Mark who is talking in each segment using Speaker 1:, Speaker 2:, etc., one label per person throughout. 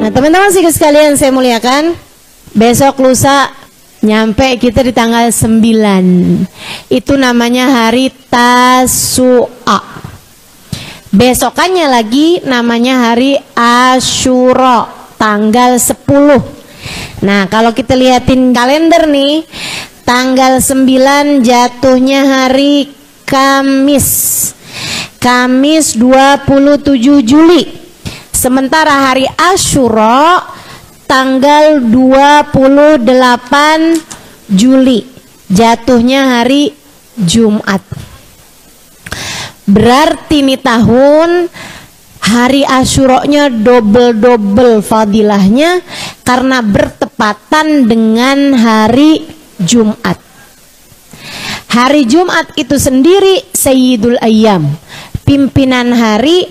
Speaker 1: Nah teman-teman sekalian saya muliakan, besok lusa nyampe kita di tanggal 9. Itu namanya hari Tasu'a. Besokannya lagi namanya hari Asyura, tanggal 10. Nah kalau kita lihatin kalender nih, tanggal 9 jatuhnya hari Kamis. Kamis 27 Juli. Sementara hari Asyura tanggal 28 Juli. Jatuhnya hari Jumat. Berarti nih tahun hari Asyuranya double fadilahnya karena bertepatan dengan hari Jumat. Hari Jumat itu sendiri Sayyidul Ayyam, pimpinan hari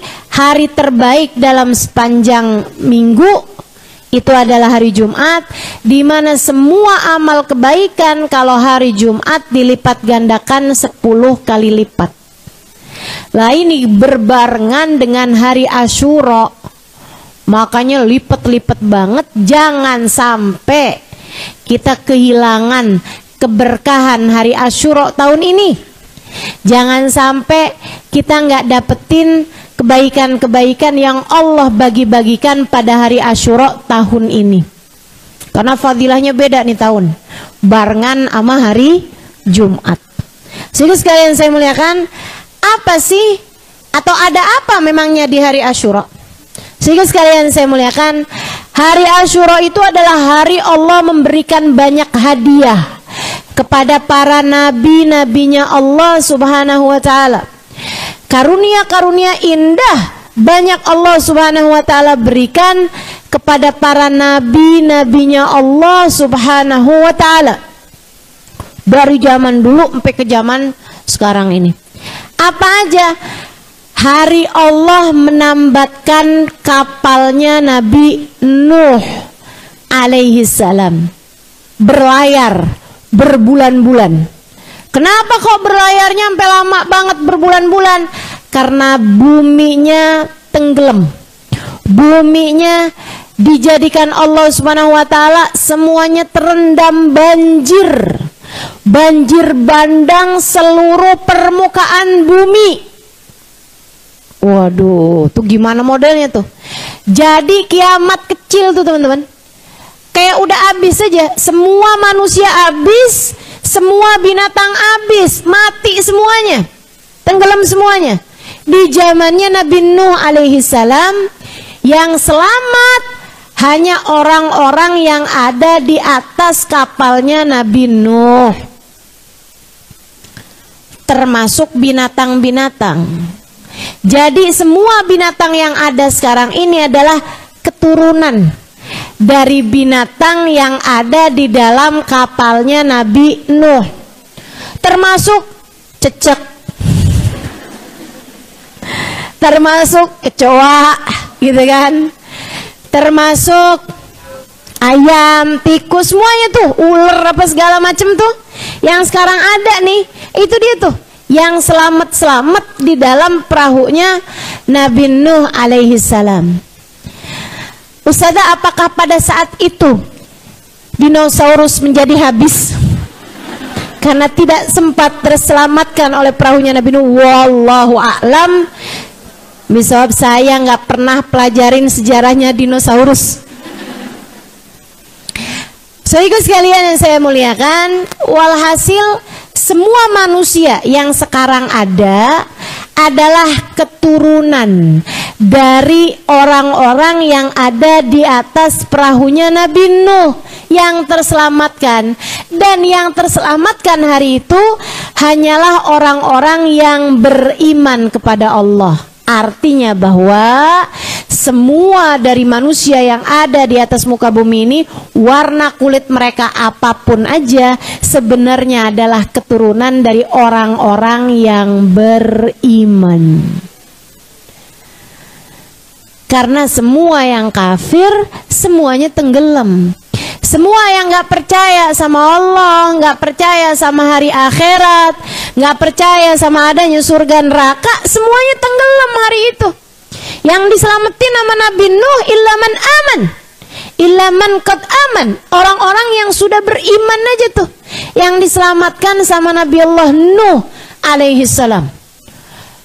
Speaker 1: terbaik dalam sepanjang minggu. Itu adalah hari Jumat, di mana semua amal kebaikan kalau hari Jumat dilipat gandakan 10 kali lipat. Lah ini berbarengan dengan hari Asyura, makanya lipat-lipat banget. Jangan sampai kita kehilangan keberkahan hari Asyura tahun ini. Jangan sampai kita nggak dapetin kebaikan-kebaikan yang Allah bagi-bagikan pada hari Asyura tahun ini. Karena fadilahnya beda nih tahun, barengan sama hari Jumat. Sehingga sekalian saya muliakan, apa sih atau ada apa memangnya di hari Asyura? Sehingga sekalian saya muliakan, hari Asyura itu adalah hari Allah memberikan banyak hadiah kepada para nabi-nabinya Allah Subhanahu wa taala. Karunia-karunia indah banyak Allah Subhanahu wa taala berikan kepada para nabi-nabinya Allah Subhanahu wa taala. Dari zaman dulu sampai ke zaman sekarang ini. Apa aja? Hari Allah menambatkan kapalnya Nabi Nuh alaihi salam berlayar berbulan-bulan. Kenapa kok berlayarnya sampai lama banget berbulan-bulan? Karena buminya tenggelam. Buminya dijadikan Allah Subhanahu wa taala semuanya terendam banjir. Banjir bandang seluruh permukaan bumi. Waduh, tuh gimana modelnya tuh? Jadi kiamat kecil tuh teman-teman. Kayak udah habis aja, semua manusia habis, semua binatang habis, mati semuanya, tenggelam semuanya. Di zamannya Nabi Nuh alaihi salam, yang selamat hanya orang-orang yang ada di atas kapalnya Nabi Nuh, termasuk binatang-binatang. Jadi semua binatang yang ada sekarang ini adalah keturunan dari binatang yang ada di dalam kapalnya Nabi Nuh, termasuk cecek, termasuk kecoa gitu kan, termasuk ayam, tikus, semuanya tuh, ular apa segala macem tuh yang sekarang ada nih, itu dia tuh yang selamat-selamat di dalam perahunya Nabi Nuh alaihi salam. Ustazah, apakah pada saat itu dinosaurus menjadi habis karena tidak sempat terselamatkan oleh perahunya Nabi Nuh? Wallahu a'lam. Misal saya nggak pernah pelajarin sejarahnya dinosaurus. Saudara sekalian yang saya muliakan, walhasil semua manusia yang sekarang ada adalah keturunan dari orang-orang yang ada di atas perahunya Nabi Nuh yang terselamatkan. Dan yang terselamatkan hari itu hanyalah orang-orang yang beriman kepada Allah. Artinya bahwa semua dari manusia yang ada di atas muka bumi ini, warna kulit mereka apapun aja, sebenarnya adalah keturunan dari orang-orang yang beriman. Karena semua yang kafir semuanya tenggelam. Semua yang nggak percaya sama Allah, nggak percaya sama hari akhirat, nggak percaya sama adanya surga neraka, semuanya tenggelam hari itu. Yang diselamatin sama Nabi Nuh illa man aman. illa man qad aman. Orang-orang yang sudah beriman aja tuh yang diselamatkan sama Nabi Allah Nuh alaihi salam.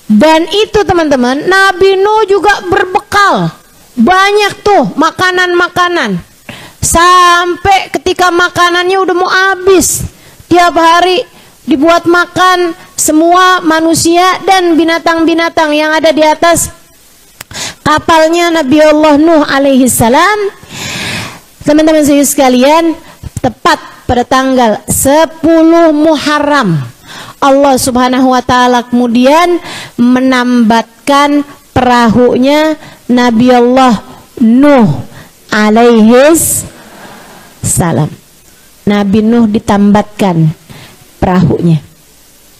Speaker 1: Dan itu teman-teman, Nabi Nuh juga berbekal banyak tuh makanan-makanan. Sampai ketika makanannya udah mau habis, tiap hari dibuat makan semua manusia dan binatang-binatang yang ada di atas kapalnya Nabi Allah Nuh alaihi salam. Teman-teman sekalian, tepat pada tanggal 10 Muharram, Allah Subhanahu wa taala kemudian menambatkan perahunya Nabi Allah Nuh alaihi salam. Nabi Nuh ditambatkan perahunya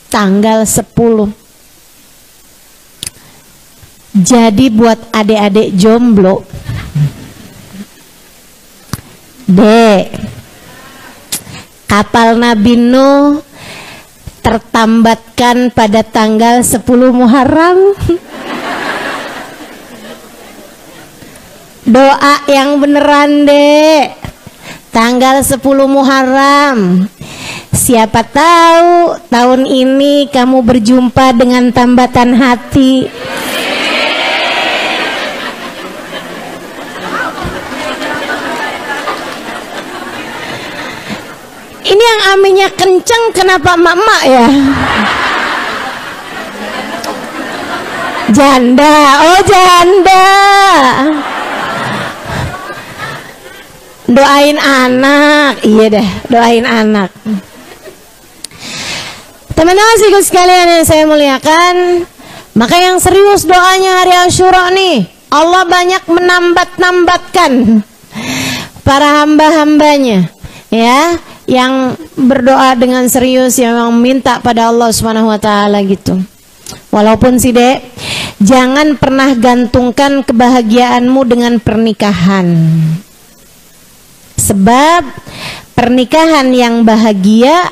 Speaker 1: tanggal 10. Jadi buat adik-adik jomblo, Dek, kapal Nabi Nuh tertambatkan pada tanggal 10 Muharram. Doa yang beneran, Dek. Tanggal 10 Muharram. Siapa tahu tahun ini kamu berjumpa dengan tambatan hati. Ini yang aminnya kenceng, kenapa emak-emak ya? Janda, oh janda. Doain anak, iya deh, doain anak. Teman-teman sekalian yang saya muliakan, maka yang serius doanya hari Asyura nih, Allah banyak menambatkan para hamba-hambanya, ya, yang berdoa dengan serius, yang minta pada Allah Subhanahu wa taala gitu. Walaupun sih, Dek, jangan pernah gantungkan kebahagiaanmu dengan pernikahan. Sebab pernikahan yang bahagia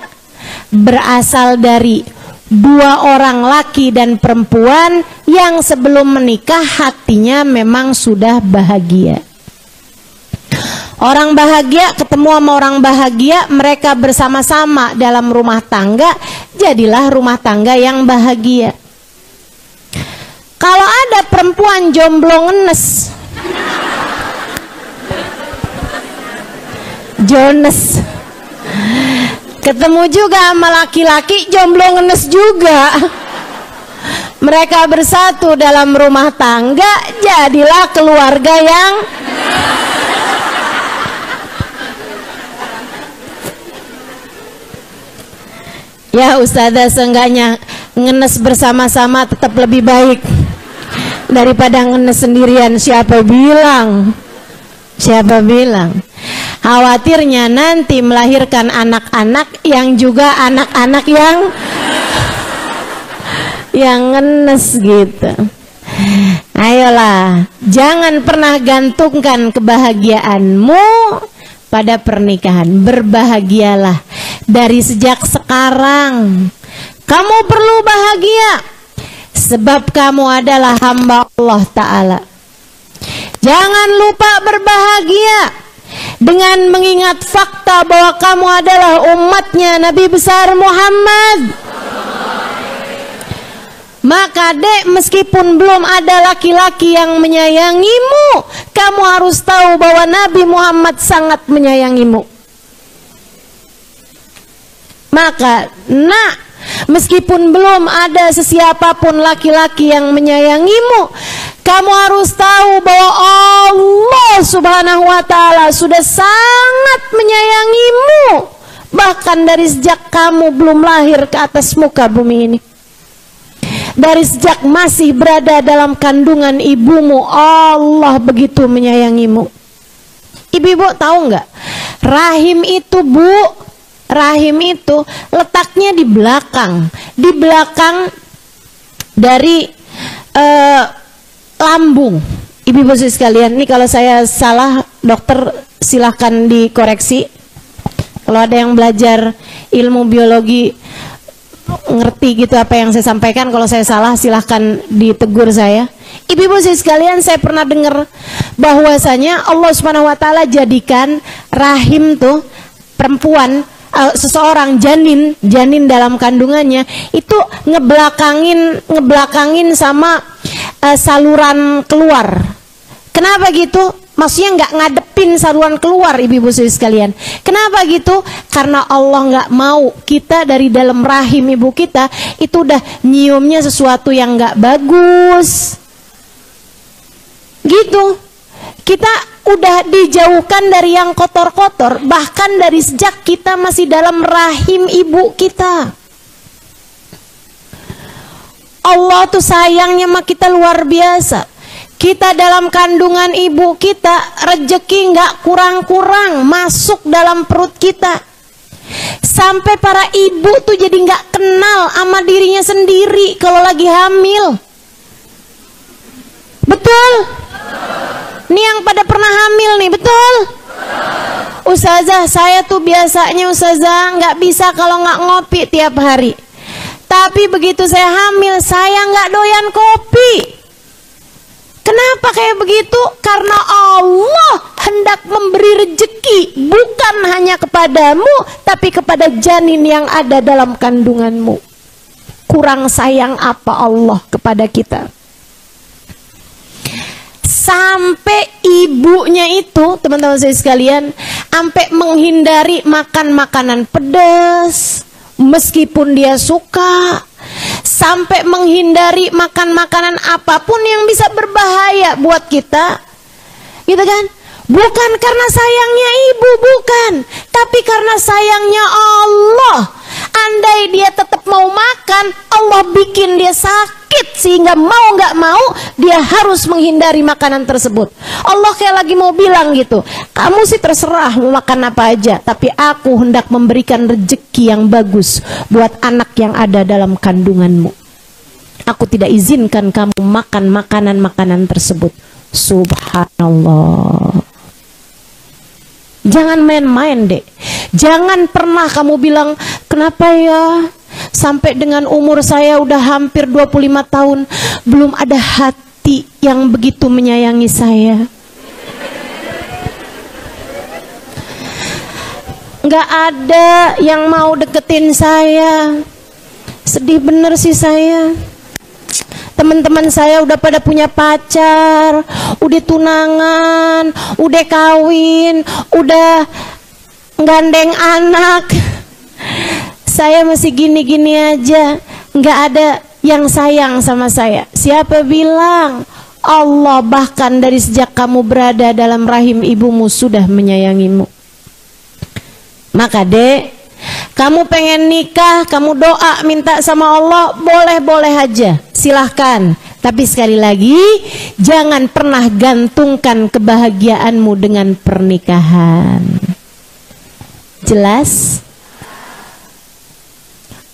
Speaker 1: berasal dari dua orang laki dan perempuan yang sebelum menikah hatinya memang sudah bahagia. Orang bahagia ketemu sama orang bahagia, mereka bersama-sama dalam rumah tangga, jadilah rumah tangga yang bahagia. Kalau ada perempuan jomblo ngenes, Jones, ketemu juga sama laki-laki jomblo ngenes juga, mereka bersatu dalam rumah tangga, jadilah keluarga yang ya ustazah, seenggaknya ngenes bersama-sama tetap lebih baik daripada ngenes sendirian. Siapa bilang khawatirnya nanti melahirkan anak-anak yang juga anak-anak yang ngenes gitu. Ayolah, jangan pernah gantungkan kebahagiaanmu pada pernikahan. Berbahagialah dari sejak sekarang. Kamu perlu bahagia sebab kamu adalah hamba Allah Ta'ala. Jangan lupa berbahagia dengan mengingat fakta bahwa kamu adalah umatnya Nabi besar Muhammad. Maka Dek, meskipun belum ada laki-laki yang menyayangimu, kamu harus tahu bahwa Nabi Muhammad sangat menyayangimu. Maka nak, meskipun belum ada sesiapapun laki-laki yang menyayangimu, kamu harus tahu bahwa Allah Subhanahu wa taala sudah sangat menyayangimu, bahkan dari sejak kamu belum lahir ke atas muka bumi ini. Dari sejak masih berada dalam kandungan ibumu, Allah begitu menyayangimu. Ibu-ibu tahu nggak? Rahim itu, Bu, rahim itu letaknya di belakang dari lambung. Ibu-ibu sekalian, ini kalau saya salah, dokter silahkan dikoreksi. Kalau ada yang belajar ilmu biologi ngerti gitu apa yang saya sampaikan. Kalau saya salah silahkan ditegur saya. Ibu-ibu sekalian, saya pernah dengar bahwasanya Allah Subhanahu wa taala jadikan rahim tuh perempuan, seseorang janin dalam kandungannya itu ngebelakangin sama saluran keluar. Kenapa gitu? Maksudnya nggak ngadepin saluran keluar, ibu-ibu sekalian. Kenapa gitu? Karena Allah nggak mau kita dari dalam rahim ibu kita itu udah nyiumnya sesuatu yang nggak bagus. Gitu. Kita udah dijauhkan dari yang kotor-kotor, bahkan dari sejak kita masih dalam rahim ibu kita. Allah tuh sayangnya sama kita luar biasa. Kita dalam kandungan ibu kita, rejeki nggak kurang-kurang masuk dalam perut kita. Sampai para ibu tuh jadi nggak kenal sama dirinya sendiri kalau lagi hamil. Betul? Nih yang pada pernah hamil nih, betul? Ustazah, saya tuh biasanya ustazah nggak bisa kalau nggak ngopi tiap hari. Tapi begitu saya hamil, saya nggak doyan kopi. Kenapa kayak begitu? Karena Allah hendak memberi rezeki bukan hanya kepadamu, tapi kepada janin yang ada dalam kandunganmu. Kurang sayang apa Allah kepada kita? Sampai ibunya itu, teman-teman saya sekalian, sampai menghindari makan makanan pedas meskipun dia suka, sampai menghindari makan makanan apapun yang bisa berbahaya buat kita, gitu kan? Bukan karena sayangnya ibu, bukan, tapi karena sayangnya Allah. Andai dia tetap mau makan, Allah bikin dia sakit sehingga mau nggak mau dia harus menghindari makanan tersebut. Allah kayak lagi mau bilang gitu, kamu sih terserah mau makan apa aja, tapi aku hendak memberikan rezeki yang bagus buat anak yang ada dalam kandunganmu. Aku tidak izinkan kamu makan makanan-makanan tersebut. Subhanallah. Jangan main-main deh. Jangan pernah kamu bilang, kenapa ya sampai dengan umur saya udah hampir 25 tahun belum ada hati yang begitu menyayangi saya. Nggak ada yang mau deketin saya. Sedih bener sih saya. Teman-teman saya udah pada punya pacar, udah tunangan, udah kawin, udah gandeng anak. Saya masih gini-gini aja, nggak ada yang sayang sama saya. Siapa bilang? Allah bahkan dari sejak kamu berada dalam rahim ibumu sudah menyayangimu. Maka dek, kamu pengen nikah, kamu doa minta sama Allah, boleh-boleh aja, silahkan. Tapi sekali lagi, jangan pernah gantungkan kebahagiaanmu dengan pernikahan. Jelas?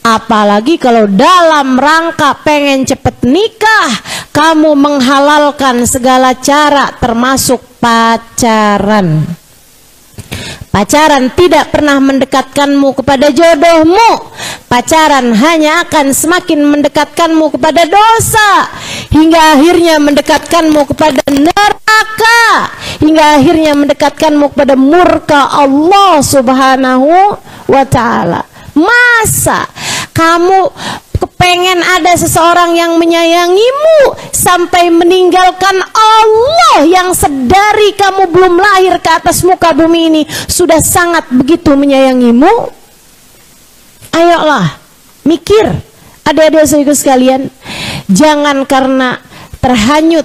Speaker 1: Apalagi kalau dalam rangka pengen cepet nikah, kamu menghalalkan segala cara termasuk pacaran. Pacaran tidak pernah mendekatkanmu kepada jodohmu. Pacaran hanya akan semakin mendekatkanmu kepada dosa, hingga akhirnya mendekatkanmu kepada neraka, hingga akhirnya mendekatkanmu kepada murka Allah Subhanahu wa ta'ala. Masa kamu kepengen ada seseorang yang menyayangimu sampai meninggalkan Allah yang sedari kamu belum lahir ke atas muka bumi ini sudah sangat begitu menyayangimu? Ayolah, mikir. Adik-adik saudaraku sekalian, jangan karena terhanyut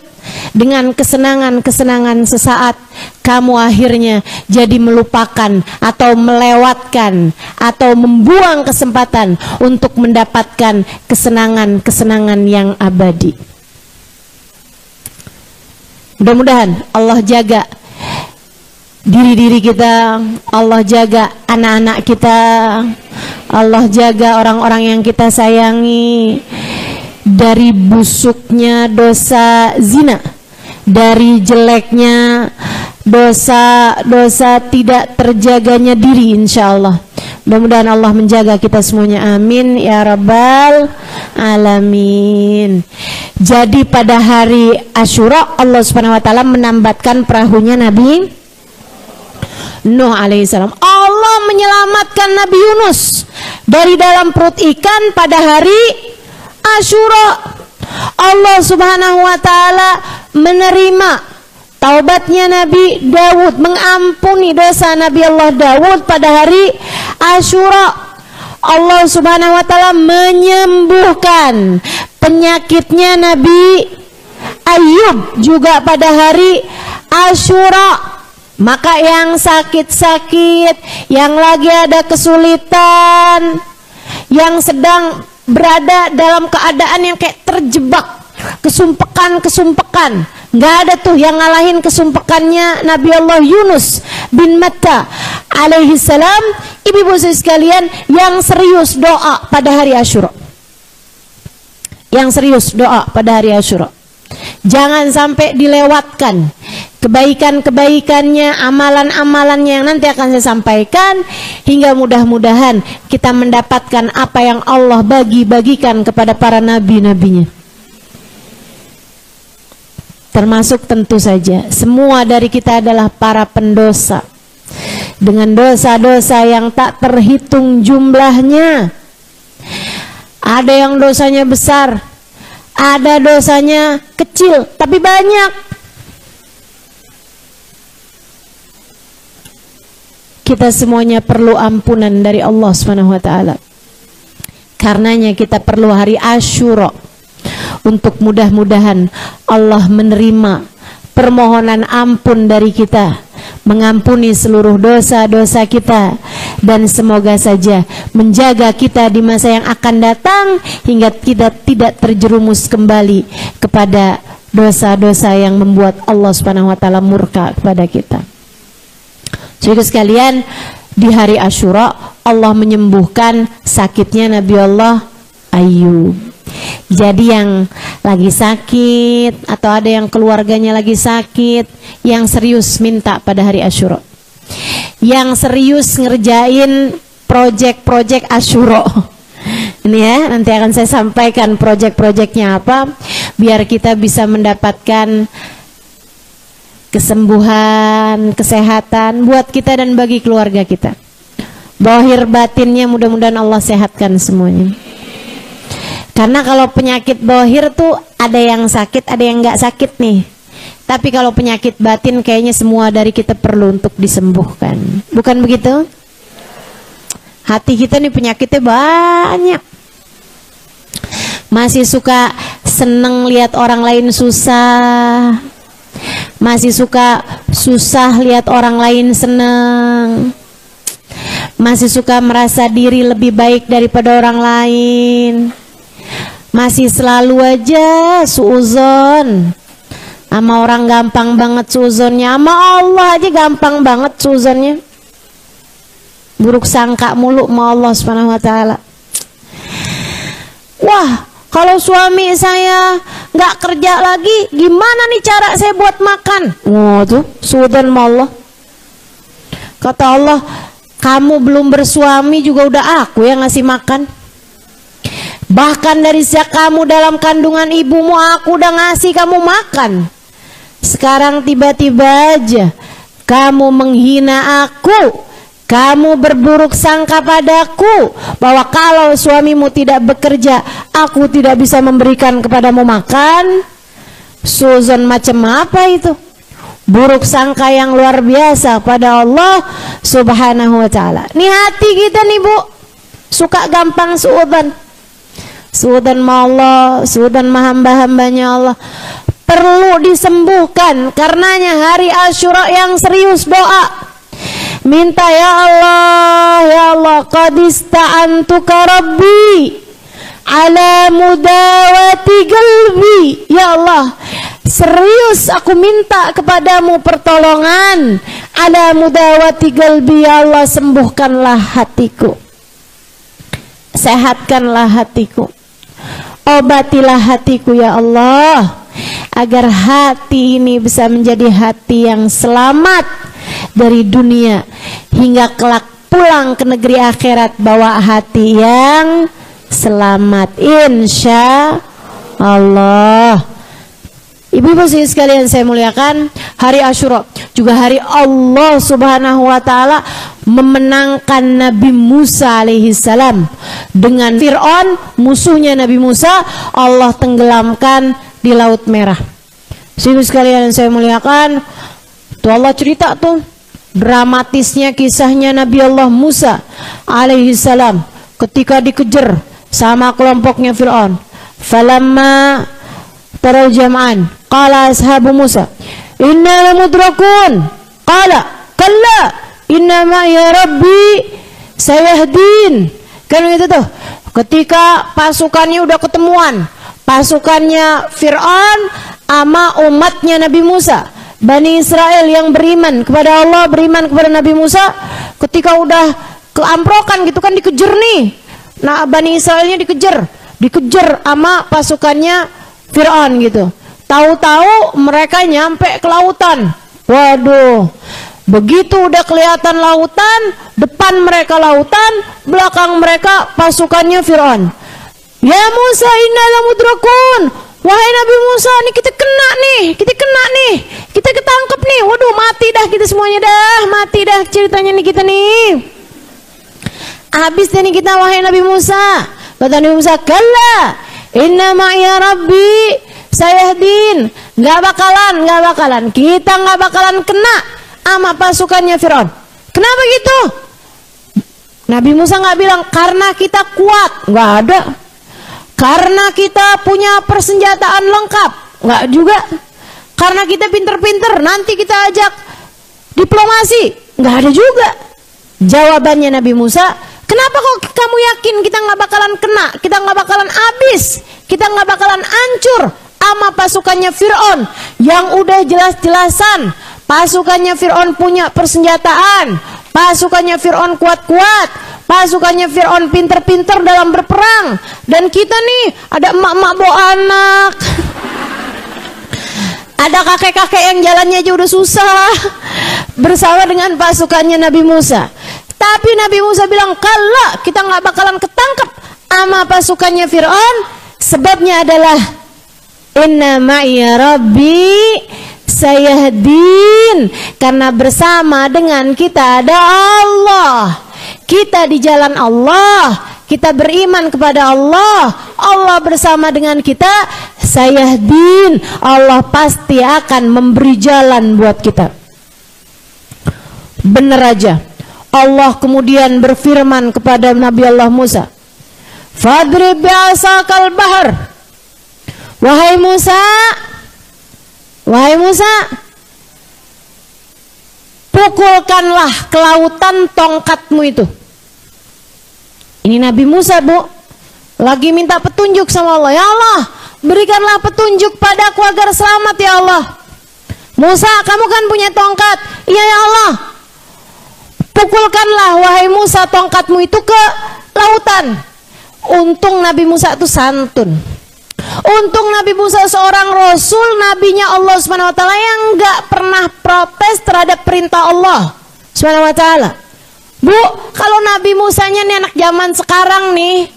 Speaker 1: dengan kesenangan-kesenangan sesaat kamu akhirnya jadi melupakan atau melewatkan atau membuang kesempatan untuk mendapatkan kesenangan-kesenangan yang abadi. Mudah-mudahan Allah jaga diri-diri kita, Allah jaga anak-anak kita, Allah jaga orang-orang yang kita sayangi dari busuknya dosa zina, dari jeleknya dosa-dosa tidak terjaganya diri, insya Allah. Mudah-mudahan Allah menjaga kita semuanya, amin ya rabbal alamin. Jadi pada hari Asyura Allah Subhanahu wa taala menambatkan perahunya Nabi Nuh alaihissalam. Allah menyelamatkan Nabi Yunus dari dalam perut ikan pada hari Asyura. Allah Subhanahu wa taala menerima taubatnya Nabi Daud, mengampuni dosa Nabi Allah Daud pada hari Asyura. Allah Subhanahu wa taala menyembuhkan penyakitnya Nabi Ayub juga pada hari Asyura. Maka yang sakit-sakit, yang lagi ada kesulitan, yang sedang berada dalam keadaan yang kayak terjebak, kesumpekan, nggak ada tuh yang ngalahin kesumpekannya Nabi Allah Yunus bin Matta alaihi salam. Ibu-ibu sekalian, yang serius doa pada hari Asyura, yang serius doa pada hari Asyura, jangan sampai dilewatkan kebaikan-kebaikannya, amalan-amalannya yang nanti akan saya sampaikan, hingga mudah-mudahan kita mendapatkan apa yang Allah bagi-bagikan kepada para nabi-nabinya. Termasuk tentu saja semua dari kita adalah para pendosa dengan dosa-dosa yang tak terhitung jumlahnya. Ada yang dosanya besar, ada dosanya kecil tapi banyak. Kita semuanya perlu ampunan dari Allah Subhanahu wa taala. Karenanya kita perlu hari Asyura untuk mudah-mudahan Allah menerima permohonan ampun dari kita, mengampuni seluruh dosa-dosa kita, dan semoga saja menjaga kita di masa yang akan datang hingga kita tidak terjerumus kembali kepada dosa-dosa yang membuat Allah Subhanahu wa taala murka kepada kita. Jadi sekalian, di hari Asyura Allah menyembuhkan sakitnya Nabi Allah Ayub. Jadi yang lagi sakit atau ada yang keluarganya lagi sakit, yang serius minta pada hari Asyura, yang serius ngerjain project-project Asyura. Ini ya, nanti akan saya sampaikan project-projectnya apa, biar kita bisa mendapatkan kesembuhan, kesehatan buat kita dan bagi keluarga kita. Zahir batinnya mudah-mudahan Allah sehatkan semuanya. Karena kalau penyakit zahir tuh ada yang sakit, ada yang nggak sakit nih. Tapi kalau penyakit batin kayaknya semua dari kita perlu untuk disembuhkan. Bukan begitu? Hati kita nih penyakitnya banyak. Masih suka seneng lihat orang lain susah. Masih suka susah lihat orang lain seneng. Masih suka merasa diri lebih baik daripada orang lain. Masih selalu aja suuzon. Sama orang gampang banget suuzonnya, sama Allah aja gampang banget suuzonnya. Buruk sangka mulu sama Allah Subhanahu wa taala. Wah, kalau suami saya nggak kerja lagi, gimana nih cara saya buat makan? Oh tuh, suudzon sama Allah. Kata Allah, kamu belum bersuami juga udah aku yang ngasih makan. Bahkan dari sejak kamu dalam kandungan ibumu, aku udah ngasih kamu makan. Sekarang tiba-tiba aja kamu menghina aku, kamu berburuk sangka padaku bahwa kalau suamimu tidak bekerja, aku tidak bisa memberikan kepadamu makan. Suuzon macam apa itu? Buruk sangka yang luar biasa pada Allah Subhanahu wa taala. Nih hati kita nih Bu, suka gampang suudzon. Suudzon sama Allah, suudzon sama hamba-hambanya Allah. Perlu disembuhkan. Karenanya hari Asyura yang serius doa, minta ya Allah qad ista'antuka rabbi ala mudawati qalbi. Ya Allah, serius aku minta kepadamu pertolongan ala mudawati qalbi. Ya Allah, sembuhkanlah hatiku, sehatkanlah hatiku, obatilah hatiku ya Allah, agar hati ini bisa menjadi hati yang selamat dari dunia hingga kelak pulang ke negeri akhirat bawa hati yang selamat, insya Allah. Ibu-ibu sekalian saya muliakan, hari Asyura juga hari Allah Subhanahu wa taala memenangkan Nabi Musa alaihi salam dengan Fir'aun, musuhnya Nabi Musa, Allah tenggelamkan di Laut Merah. Ibu sekalian saya muliakan, tuh Allah cerita tuh dramatisnya kisahnya Nabi Allah Musa alaihi salam ketika dikejar sama kelompoknya Fir'aun. Falamma taral jam'an qala ashabu Musa inna lamudrakun qala kalla inna ma'iya rabbi sayahdin. Kan itu tuh ketika pasukannya udah ketemuan, pasukannya Fir'aun sama umatnya Nabi Musa, Bani Israel yang beriman kepada Allah, beriman kepada Nabi Musa, ketika udah keamprokan gitu kan, dikejar nih. Nah, Bani Israelnya dikejar sama pasukannya Fir'aun gitu. Tahu-tahu mereka nyampe ke lautan. Waduh, begitu udah kelihatan lautan, depan mereka lautan, belakang mereka pasukannya Fir'aun. Ya Musa, inna lamudrakun. Wahai Nabi Musa, nih kita kena nih, kita ketangkep nih. Waduh, mati dah kita semuanya dah, mati dah ceritanya nih kita nih. Habis deh nih kita, wahai Nabi Musa. Kata Nabi Musa, kalla inna ma'iya rabbi sayahdin. Gak bakalan, kita gak bakalan kena sama pasukannya Fir'aun. Kenapa gitu? Nabi Musa gak bilang karena kita kuat, gak ada. Karena kita punya persenjataan lengkap, nggak juga. Karena kita pinter-pinter, nanti kita ajak diplomasi, nggak ada juga. Jawabannya Nabi Musa, kenapa kok kamu yakin kita nggak bakalan kena, kita nggak bakalan habis, kita nggak bakalan hancur sama pasukannya Fir'aun yang udah jelas-jelasan pasukannya Fir'aun punya persenjataan, pasukannya Fir'aun kuat-kuat, pasukannya Fir'aun pinter-pinter dalam berperang, dan kita nih ada emak-emak bawa anak, ada kakek-kakek yang jalannya aja udah susah bersama dengan pasukannya Nabi Musa. Tapi Nabi Musa bilang, kalla, kita nggak bakalan ketangkep sama pasukannya Fir'aun. Sebabnya adalah inna ma'iya rabbi sayahdin, karena bersama dengan kita ada Allah. Kita di jalan Allah, kita beriman kepada Allah, Allah bersama dengan kita, sayahdin, Allah pasti akan memberi jalan buat kita. Bener aja, Allah kemudian berfirman kepada Nabi Allah Musa, fadrib bi'asakal bahar. Wahai Musa, pukulkanlah ke lautan tongkatmu itu. Ini Nabi Musa, Bu, lagi minta petunjuk sama Allah. Ya Allah, berikanlah petunjuk padaku agar selamat ya Allah. Musa, kamu kan punya tongkat. Iya ya Allah. Pukulkanlah wahai Musa tongkatmu itu ke lautan. Untung Nabi Musa itu santun. Untung Nabi Musa seorang rasul, nabinya Allah Subhanahu wa taala yang enggak pernah protes terhadap perintah Allah Subhanahu wa taala. Bu, kalau Nabi Musanya nih anak zaman sekarang nih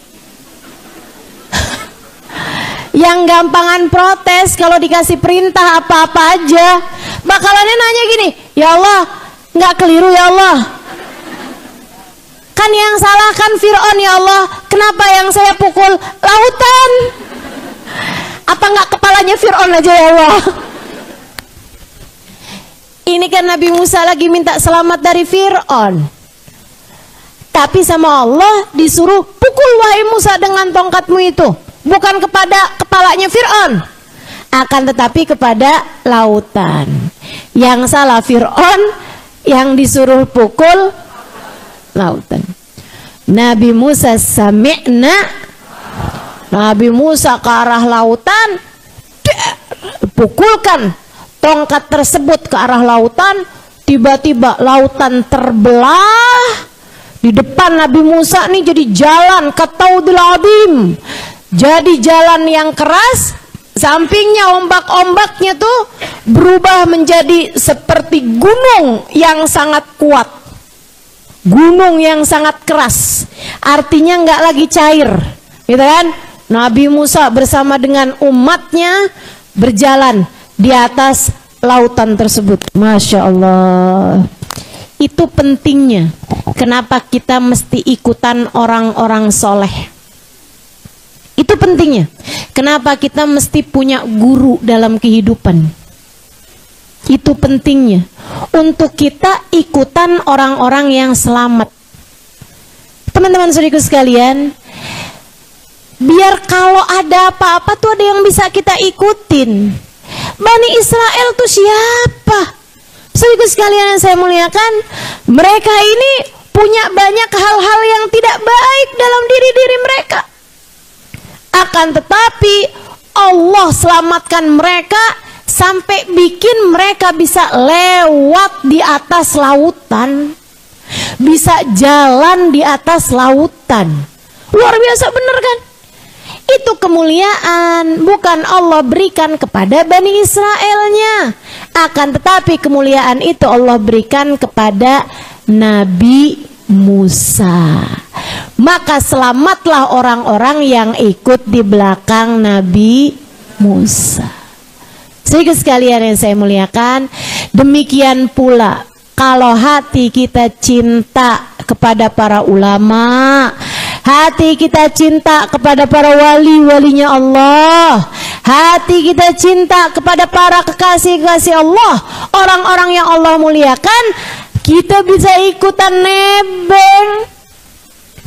Speaker 1: yang gampangan protes kalau dikasih perintah apa-apa aja, bakalannya nanya gini, ya Allah, nggak keliru ya Allah? Kan yang salah kan Fir'aun ya Allah, kenapa yang saya pukul lautan? Apa nggak kepalanya Fir'aun aja ya Allah? Ini kan Nabi Musa lagi minta selamat dari Fir'aun. Tapi sama Allah disuruh pukul wahai Musa dengan tongkatmu itu, bukan kepada kepalanya Fir'aun, akan tetapi kepada lautan. Yang salah Fir'aun, yang disuruh pukul lautan. Nabi Musa sami'na, Nabi Musa ke arah lautan, pukulkan tongkat tersebut ke arah lautan. Tiba-tiba lautan terbelah. Di depan Nabi Musa nih jadi jalan kataudil azim, jadi jalan yang keras. Sampingnya ombak-ombaknya tuh berubah menjadi seperti gunung yang sangat kuat. gunung yang sangat keras, artinya nggak lagi cair, gitu kan? Nabi Musa bersama dengan umatnya berjalan di atas lautan tersebut. Masya Allah. Itu pentingnya. Kenapa kita mesti ikutan orang-orang soleh? Itu pentingnya. Kenapa kita mesti punya guru dalam kehidupan? Itu pentingnya. Untuk kita ikutan orang-orang yang selamat. Teman-teman saudaraku sekalian, biar kalau ada apa-apa tuh ada yang bisa kita ikutin. Bani Israel tuh siapa? Saudaraku sekalian yang saya muliakan, mereka ini punya banyak hal-hal yang tidak baik dalam diri-diri mereka. Akan tetapi Allah selamatkan mereka sampai bikin mereka bisa lewat di atas lautan, bisa jalan di atas lautan. Luar biasa bener kan? Itu kemuliaan bukan Allah berikan kepada Bani Israelnya, akan tetapi kemuliaan itu Allah berikan kepada Nabi Musa. Maka selamatlah orang-orang yang ikut di belakang Nabi Musa. Sehingga sekalian yang saya muliakan, demikian pula kalau hati kita cinta kepada para ulama, hati kita cinta kepada para wali-walinya Allah, hati kita cinta kepada para kekasih-kekasih Allah, orang-orang yang Allah muliakan, kita bisa ikutan nebeng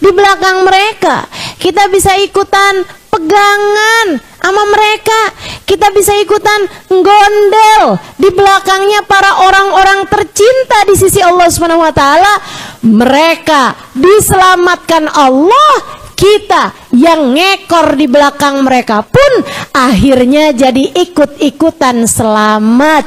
Speaker 1: di belakang mereka. Kita bisa ikutan pegangan sama mereka. Kita bisa ikutan gondel di belakangnya para orang-orang tercinta di sisi Allah Subhanahu wa taala. Mereka diselamatkan Allah, kita yang ngekor di belakang mereka pun akhirnya jadi ikut-ikutan selamat.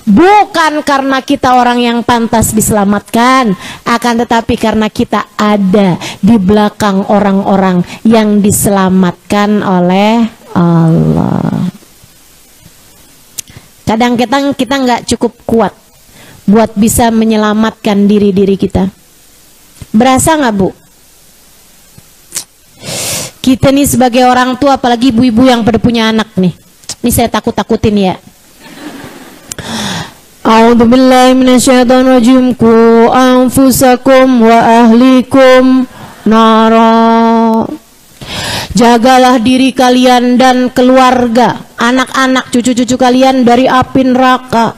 Speaker 1: Bukan karena kita orang yang pantas diselamatkan, akan tetapi karena kita ada di belakang orang-orang yang diselamatkan oleh Allah. Kadang-kadang kita nggak cukup kuat buat bisa menyelamatkan diri-diri kita. Berasa nggak, Bu? Kita nih sebagai orang tua, apalagi ibu-ibu yang pada punya anak nih. Ini saya takut-takutin ya. A'udzubillahi minasyaitonirrajim. Qu anfusakum wa ahlikum nara. Jagalah diri kalian dan keluarga, anak-anak, cucu-cucu kalian dari api neraka.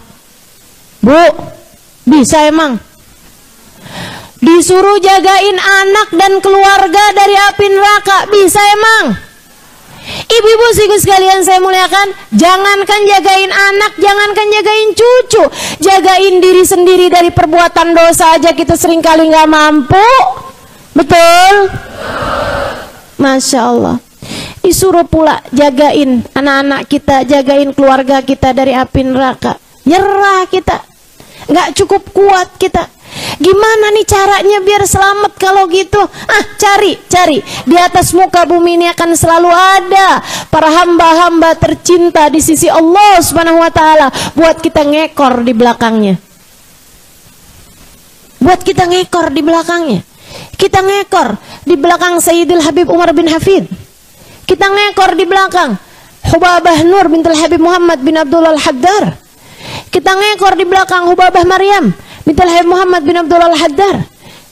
Speaker 1: Bu, bisa emang? Disuruh jagain anak dan keluarga dari api neraka, bisa emang? Ibu-ibu sekalian saya muliakan, jangankan jagain anak, jangankan jagain cucu, jagain diri sendiri dari perbuatan dosa aja kita seringkali nggak mampu. Betul? Masya Allah. Disuruh pula jagain anak-anak kita, jagain keluarga kita dari api neraka. Nyerah kita, nggak cukup kuat kita. Gimana nih caranya biar selamat kalau gitu? Cari di atas muka bumi ini akan selalu ada para hamba-hamba tercinta di sisi Allah Subhanahu wa taala buat kita ngekor di belakangnya. Buat kita ngekor di belakangnya. Kita ngekor di belakang Sayyidil Habib Umar bin Hafid. Kita ngekor di belakang Hubabah Nur bintul Habib Muhammad bin Abdullah Al-Haddar. Kita ngekor di belakang Hubabah Maryam bintul Habib Muhammad bin Abdullah Al-Haddar.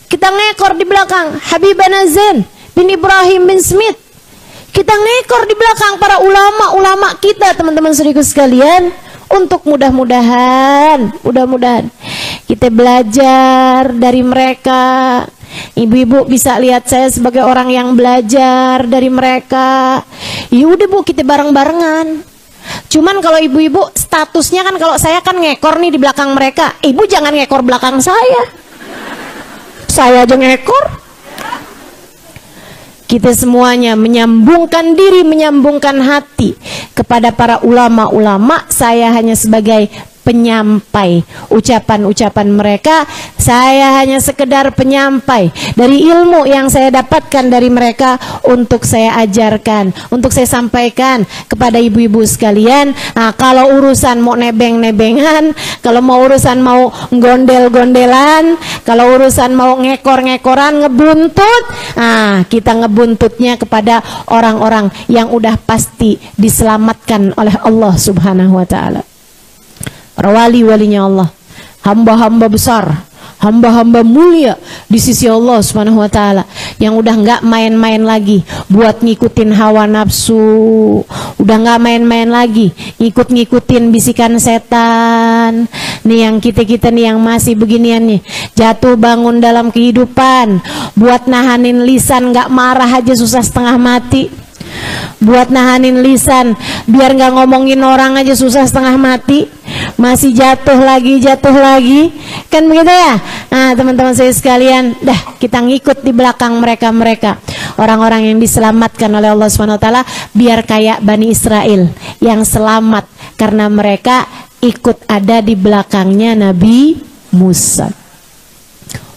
Speaker 1: Kita ngekor di belakang Habibana Zain bin Ibrahim bin Smith. Kita ngekor di belakang para ulama-ulama kita, teman-teman saudaraku sekalian, untuk mudah-mudahan kita belajar dari mereka. Ibu-ibu bisa lihat saya sebagai orang yang belajar dari mereka. Yaudah Bu, kita bareng-barengan. Cuman kalau ibu-ibu statusnya kan, kalau saya kan ngekor nih di belakang mereka, ibu jangan ngekor belakang saya. Saya aja ngekor. Kita semuanya menyambungkan diri, menyambungkan hati kepada para ulama-ulama. Saya hanya sebagai penyampai ucapan-ucapan mereka. Saya hanya sekedar penyampai dari ilmu yang saya dapatkan dari mereka untuk saya ajarkan, untuk saya sampaikan kepada ibu-ibu sekalian. Nah, kalau urusan mau nebeng-nebengan, kalau mau urusan mau gondel-gondelan, kalau urusan mau ngekor-ngekoran, ngebuntut, nah kita ngebuntutnya kepada orang-orang yang udah pasti diselamatkan oleh Allah Subhanahu wa ta'ala. Para wali-walinya Allah, hamba-hamba besar, hamba-hamba mulia di sisi Allah Subhanahu wa ta'ala, yang udah nggak main-main lagi buat ngikutin hawa nafsu, udah nggak main-main lagi ngikut-ngikutin bisikan setan. Nih yang kita-kita nih yang masih beginian nih, jatuh bangun dalam kehidupan, buat nahanin lisan nggak marah aja susah setengah mati, buat nahanin lisan biar nggak ngomongin orang aja susah setengah mati, masih jatuh lagi kan begitu ya. Nah teman-teman saya sekalian, dah kita ngikut di belakang mereka orang-orang yang diselamatkan oleh Allah SWT, biar kayak Bani Israel yang selamat karena mereka ikut ada di belakangnya Nabi Musa.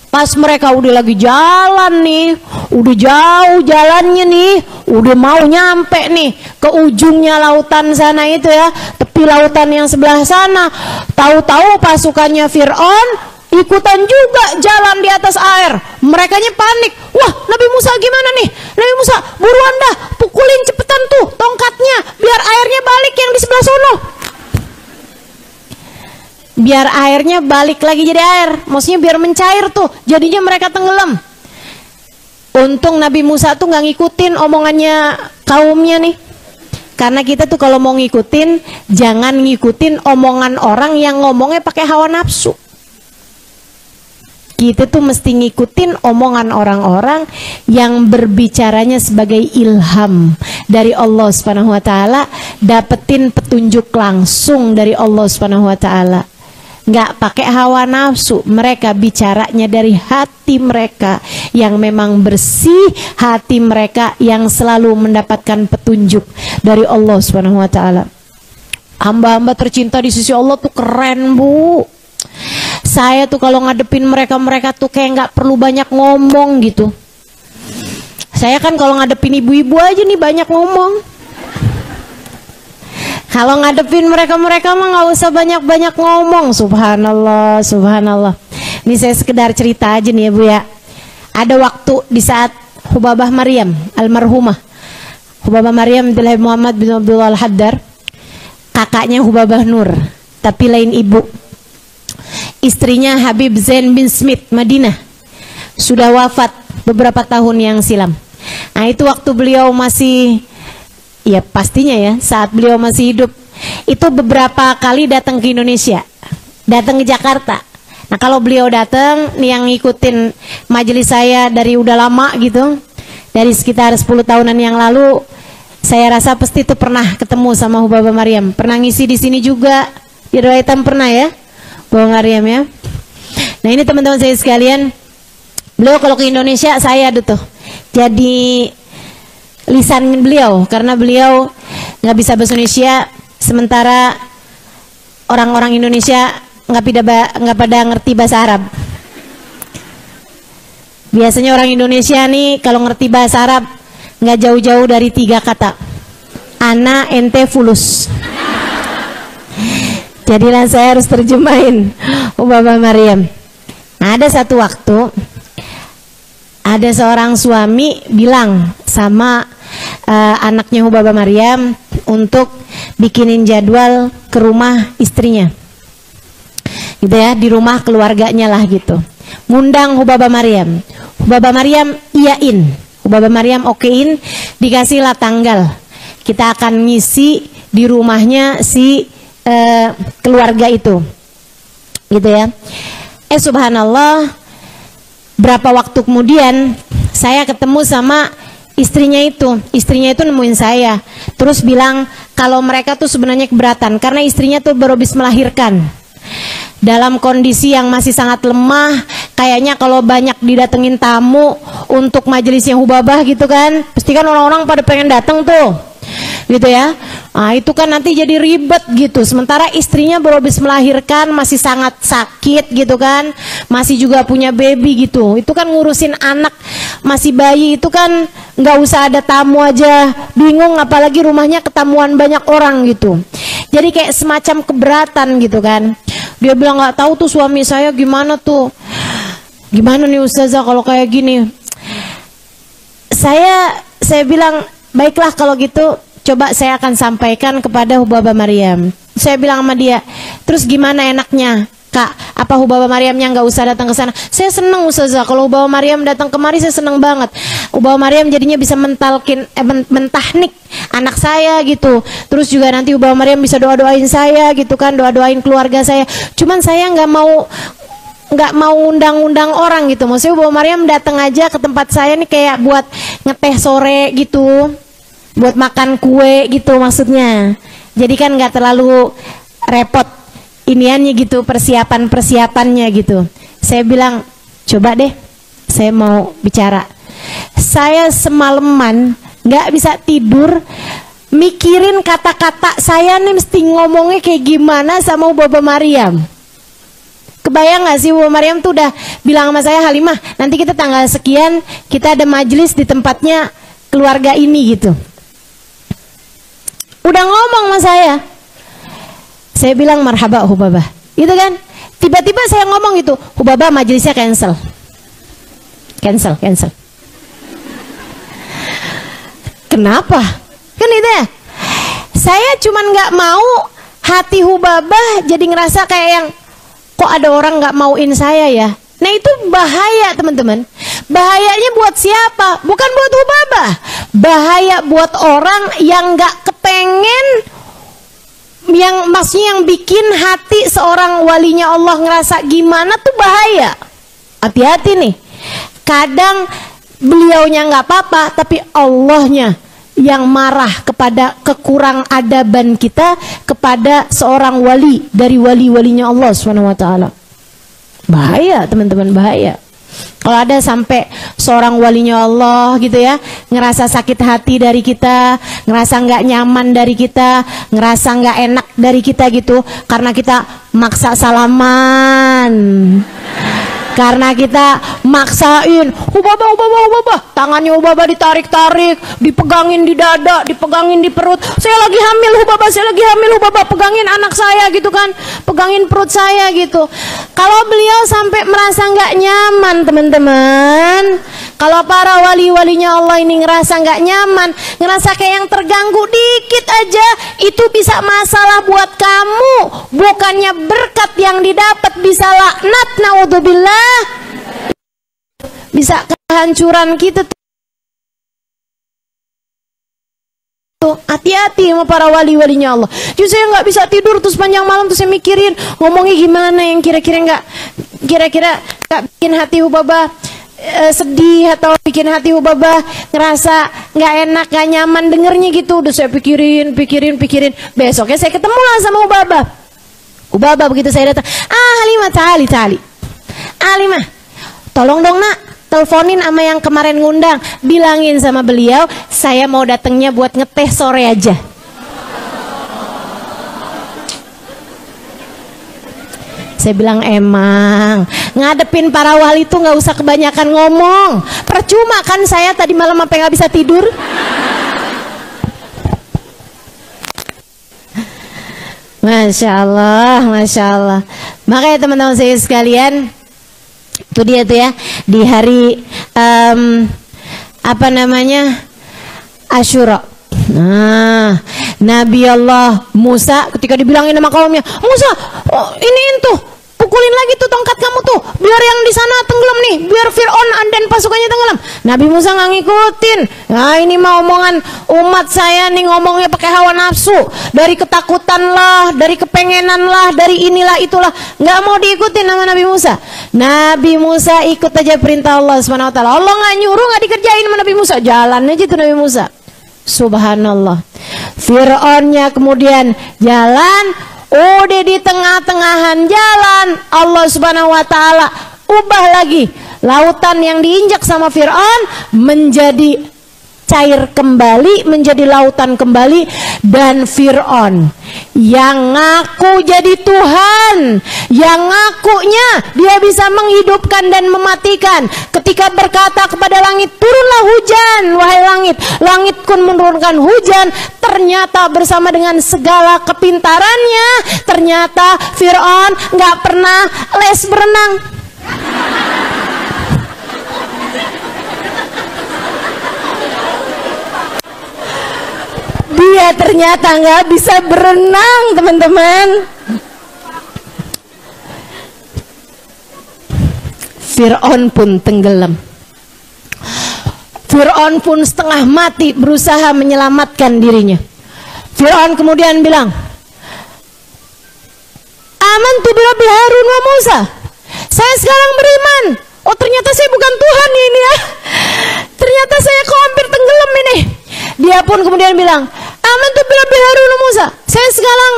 Speaker 1: Pas mereka udah lagi jalan nih, udah jauh jalannya nih, udah mau nyampe nih ke ujungnya lautan sana itu ya, tepi lautan yang sebelah sana. Tahu-tahu pasukannya Fir'aun ikutan juga jalan di atas air. Merekanya panik. Wah, Nabi Musa gimana nih? Nabi Musa, buruan dah, pukulin cepetan tuh tongkatnya biar airnya balik yang di sebelah sono. Biar airnya balik lagi jadi air, maksudnya biar mencair tuh, jadinya mereka tenggelam. Untung Nabi Musa tuh nggak ngikutin omongannya kaumnya nih, karena kita tuh kalau mau ngikutin, jangan ngikutin omongan orang yang ngomongnya pakai hawa nafsu. Kita tuh mesti ngikutin omongan orang-orang yang berbicaranya sebagai ilham dari Allah Subhanahu wa ta'ala, dapetin petunjuk langsung dari Allah Subhanahu wa ta'ala. Nggak pakai hawa nafsu, mereka bicaranya dari hati mereka yang memang bersih, hati mereka yang selalu mendapatkan petunjuk dari Allah Subhanahu wa ta'ala. Hamba-hamba tercinta di sisi Allah tuh keren, Bu. Saya tuh kalau ngadepin mereka tuh kayak nggak perlu banyak ngomong gitu. Saya kan kalau ngadepin ibu-ibu aja nih banyak ngomong. Kalau ngadepin mereka mah nggak usah banyak-banyak ngomong. Subhanallah, subhanallah. Ini saya sekedar cerita aja nih ya Bu ya. Ada waktu di saat Hubabah Maryam almarhumah, Hubabah Maryam bin Muhammad bin Abdullah Al-Haddar, kakaknya Hubabah Nur, tapi lain ibu. Istrinya Habib Zain bin Smith Madinah, sudah wafat beberapa tahun yang silam. Nah itu waktu beliau masih, ya pastinya ya, saat beliau masih hidup, itu beberapa kali datang ke Indonesia, datang ke Jakarta. Nah kalau beliau datang, nih yang ngikutin majelis saya dari udah lama gitu, dari sekitar 10 tahunan yang lalu, saya rasa pasti itu pernah ketemu sama Hubabah Maryam, pernah ngisi di sini juga, di Royatan pernah ya, Bang Maryam ya. Nah ini teman-teman saya sekalian, beliau kalau ke Indonesia saya tuh jadi lisan beliau, karena beliau nggak bisa bahasa Indonesia, sementara orang-orang Indonesia nggak pada ngerti bahasa Arab. Biasanya orang Indonesia nih kalau ngerti bahasa Arab nggak jauh-jauh dari 3 kata, ana ente fulus. Jadilah saya harus terjemahin Hubabah Maryam. Nah, ada satu waktu ada seorang suami bilang sama anaknya Hubabah Maryam untuk bikinin jadwal ke rumah istrinya, gitu ya, di rumah keluarganya lah gitu. Ngundang Hubabah Maryam. Hubabah Maryam iyain, Hubabah Maryam okein, dikasih lah tanggal. Kita akan ngisi di rumahnya si keluarga itu, gitu ya. Subhanallah, berapa waktu kemudian saya ketemu sama istrinya itu nemuin saya, terus bilang kalau mereka tuh sebenarnya keberatan karena istrinya tuh baru habis melahirkan, dalam kondisi yang masih sangat lemah. Kayaknya kalau banyak didatengin tamu untuk majelisnya Hubabah gitu kan, pasti kan orang-orang pada pengen datang tuh, gitu ya. Nah, itu kan nanti jadi ribet gitu. Sementara istrinya baru habis melahirkan, masih sangat sakit gitu kan. Masih juga punya baby gitu. Itu kan ngurusin anak masih bayi itu kan nggak usah ada tamu aja bingung, apalagi rumahnya ketamuan banyak orang gitu. Jadi kayak semacam keberatan gitu kan. Dia bilang nggak tahu tuh suami saya gimana tuh. Gimana nih Ustazah kalau kayak gini? Saya bilang baiklah kalau gitu. Coba saya akan sampaikan kepada Hubabah Maryam. Saya bilang sama dia, terus gimana enaknya, Kak? Apa Hubabah Maryamnya nggak usah datang ke sana? Saya senang Ustazah, kalau Hubabah Maryam datang kemari saya senang banget. Hubabah Maryam jadinya bisa mentahnik anak saya gitu. Terus juga nanti Hubabah Maryam bisa doa-doain saya gitu kan, doa-doain keluarga saya. Cuman saya nggak mau undang-undang orang gitu. Maksudnya Hubabah Maryam datang aja ke tempat saya nih kayak buat ngeteh sore gitu. Buat makan kue gitu maksudnya. Jadi kan nggak terlalu repot iniannya gitu, persiapannya gitu. Saya bilang coba deh, saya mau bicara. Saya semalaman nggak bisa tidur mikirin kata-kata saya nih mesti ngomongnya kayak gimana sama Hubabah Maryam. Kebayang gak sih Hubabah Maryam tuh udah bilang sama saya, Halimah nanti kita tanggal sekian kita ada majelis di tempatnya keluarga ini gitu. Udah ngomong sama saya bilang marhaba Hubabah gitu kan. Tiba-tiba saya ngomong gitu, Hubabah majelisnya cancel. Kenapa? Kan itu ya, saya cuman gak mau hati Hubabah jadi ngerasa kayak yang kok ada orang gak mauin saya ya. Nah itu bahaya teman-teman. Bahayanya buat siapa? Bukan buat Hubabah. Bahaya buat orang yang gak kepengen, yang maksudnya yang bikin hati seorang walinya Allah ngerasa gimana tuh bahaya. Hati-hati nih. Kadang beliaunya gak apa-apa, tapi Allahnya yang marah kepada kekurang adaban kita kepada seorang wali dari wali-walinya Allah SWT. Bahaya teman-teman, bahaya. Kalau ada sampai seorang walinya Allah gitu ya ngerasa sakit hati dari kita, ngerasa nggak nyaman dari kita, ngerasa nggak enak dari kita gitu, karena kita maksa salaman, karena kita maksain Hubabah, tangannya Hubabah ditarik-tarik, dipegangin di dada, dipegangin di perut. Saya lagi hamil Hubabah, pegangin anak saya gitu kan, pegangin perut saya gitu. Kalau beliau sampai merasa nggak nyaman teman-teman, kalau para wali-walinya Allah ini ngerasa nggak nyaman, ngerasa kayak yang terganggu dikit aja, itu bisa masalah buat kamu, bukannya berkat yang didapat, bisa laknat, naudzubillah, bisa kehancuran kita tuh. Hati-hati sama para wali-walinya Allah. Jadi saya nggak bisa tidur terus panjang malam terus saya mikirin ngomongnya gimana yang kira-kira nggak bikin hati Hubabah sedih atau bikin hati Hubabah ngerasa nggak enak, nggak nyaman dengernya gitu. Udah saya pikirin. Besoknya saya ketemu lah sama Hubabah begitu saya datang. Halimah tali. Halimah, tolong dong nak, teleponin sama yang kemarin ngundang, bilangin sama beliau saya mau datangnya buat ngeteh sore aja. Saya bilang emang ngadepin para wali tuh nggak usah kebanyakan ngomong, percuma kan saya tadi malam sampai nggak bisa tidur. Masya Allah. Makanya teman-teman saya sekalian, itu dia tuh ya di hari Asyura. Nah, Nabi Allah Musa ketika dibilangin sama kaumnya, Musa, iniin tuh, pukulin lagi tuh tongkat kamu tuh, biar yang di sana tenggelam nih, biar Fir'aun dan pasukannya tenggelam. Nabi Musa nggak ngikutin. Nah ini mah omongan umat saya nih, ngomongnya pakai hawa nafsu, dari ketakutan lah, dari kepengenan lah, dari inilah itulah, nggak mau diikutin sama Nabi Musa. Nabi Musa ikut aja perintah Allah SWT. Allah nggak nyuruh, nggak dikerjain sama Nabi Musa, jalan aja tuh Nabi Musa. Subhanallah. Fir'aunnya kemudian jalan, udah di tengah-tengahan jalan Allah Subhanahu wa taala ubah lagi lautan yang diinjak sama Fir'aun menjadi cair kembali menjadi lautan kembali. Dan Fir'aun yang ngaku jadi Tuhan, yang ngakunya dia bisa menghidupkan dan mematikan, ketika berkata kepada langit, turunlah hujan, wahai langit, langit pun menurunkan hujan. Ternyata bersama dengan segala kepintarannya, ternyata Fir'aun nggak pernah les berenang. Dia ternyata nggak bisa berenang, teman-teman. Fir'aun pun tenggelam. Fir'aun pun setengah mati berusaha menyelamatkan dirinya. Fir'aun kemudian bilang, amantu birabbil Harun wa Musa. Saya sekarang beriman. Oh, ternyata saya bukan Tuhan ini ya. Ternyata saya kok hampir tenggelam ini. Dia pun kemudian bilang, amantu birabbil Harun wa Musa. Saya sekarang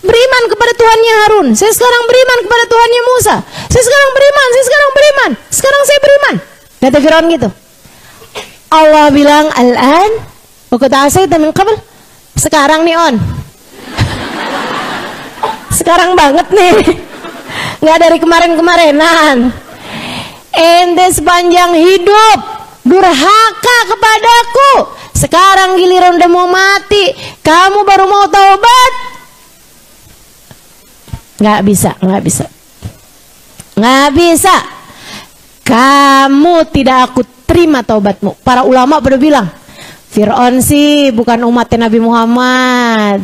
Speaker 1: beriman kepada Tuhannya Harun. Saya sekarang beriman kepada Tuhannya Musa. Saya sekarang beriman, saya sekarang beriman. Sekarang saya beriman. Kata Fir'aun gitu. Allah bilang, al-an wa qad asaita min qabl. Sekarang nih on. Sekarang banget nih. Nggak dari kemarin-kemarinan. Ente sepanjang hidup durhaka kepadaku. Sekarang giliran udah mau mati, kamu baru mau taubat. Nggak bisa, nggak bisa. Nggak bisa. Kamu tidak aku terima taubatmu. Para ulama pada bilang, Fir'aun sih bukan umatnya Nabi Muhammad.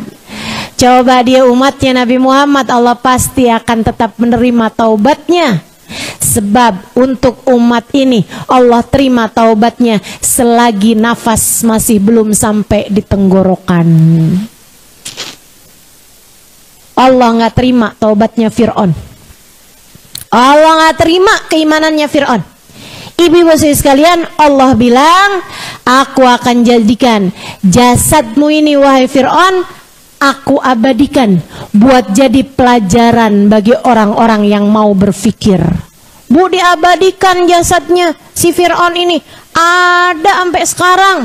Speaker 1: Coba dia umatnya Nabi Muhammad, Allah pasti akan tetap menerima taubatnya. Sebab untuk umat ini Allah terima taubatnya selagi nafas masih belum sampai di tenggorokan. Allah nggak terima taubatnya Fir'aun. Allah nggak terima keimanannya Fir'aun. Ibu-ibu sekalian, Allah bilang, aku akan jadikan jasadmu ini wahai Fir'aun, aku abadikan buat jadi pelajaran bagi orang-orang yang mau berfikir. Bu, diabadikan jasadnya si Fir'aun ini. Ada sampai sekarang.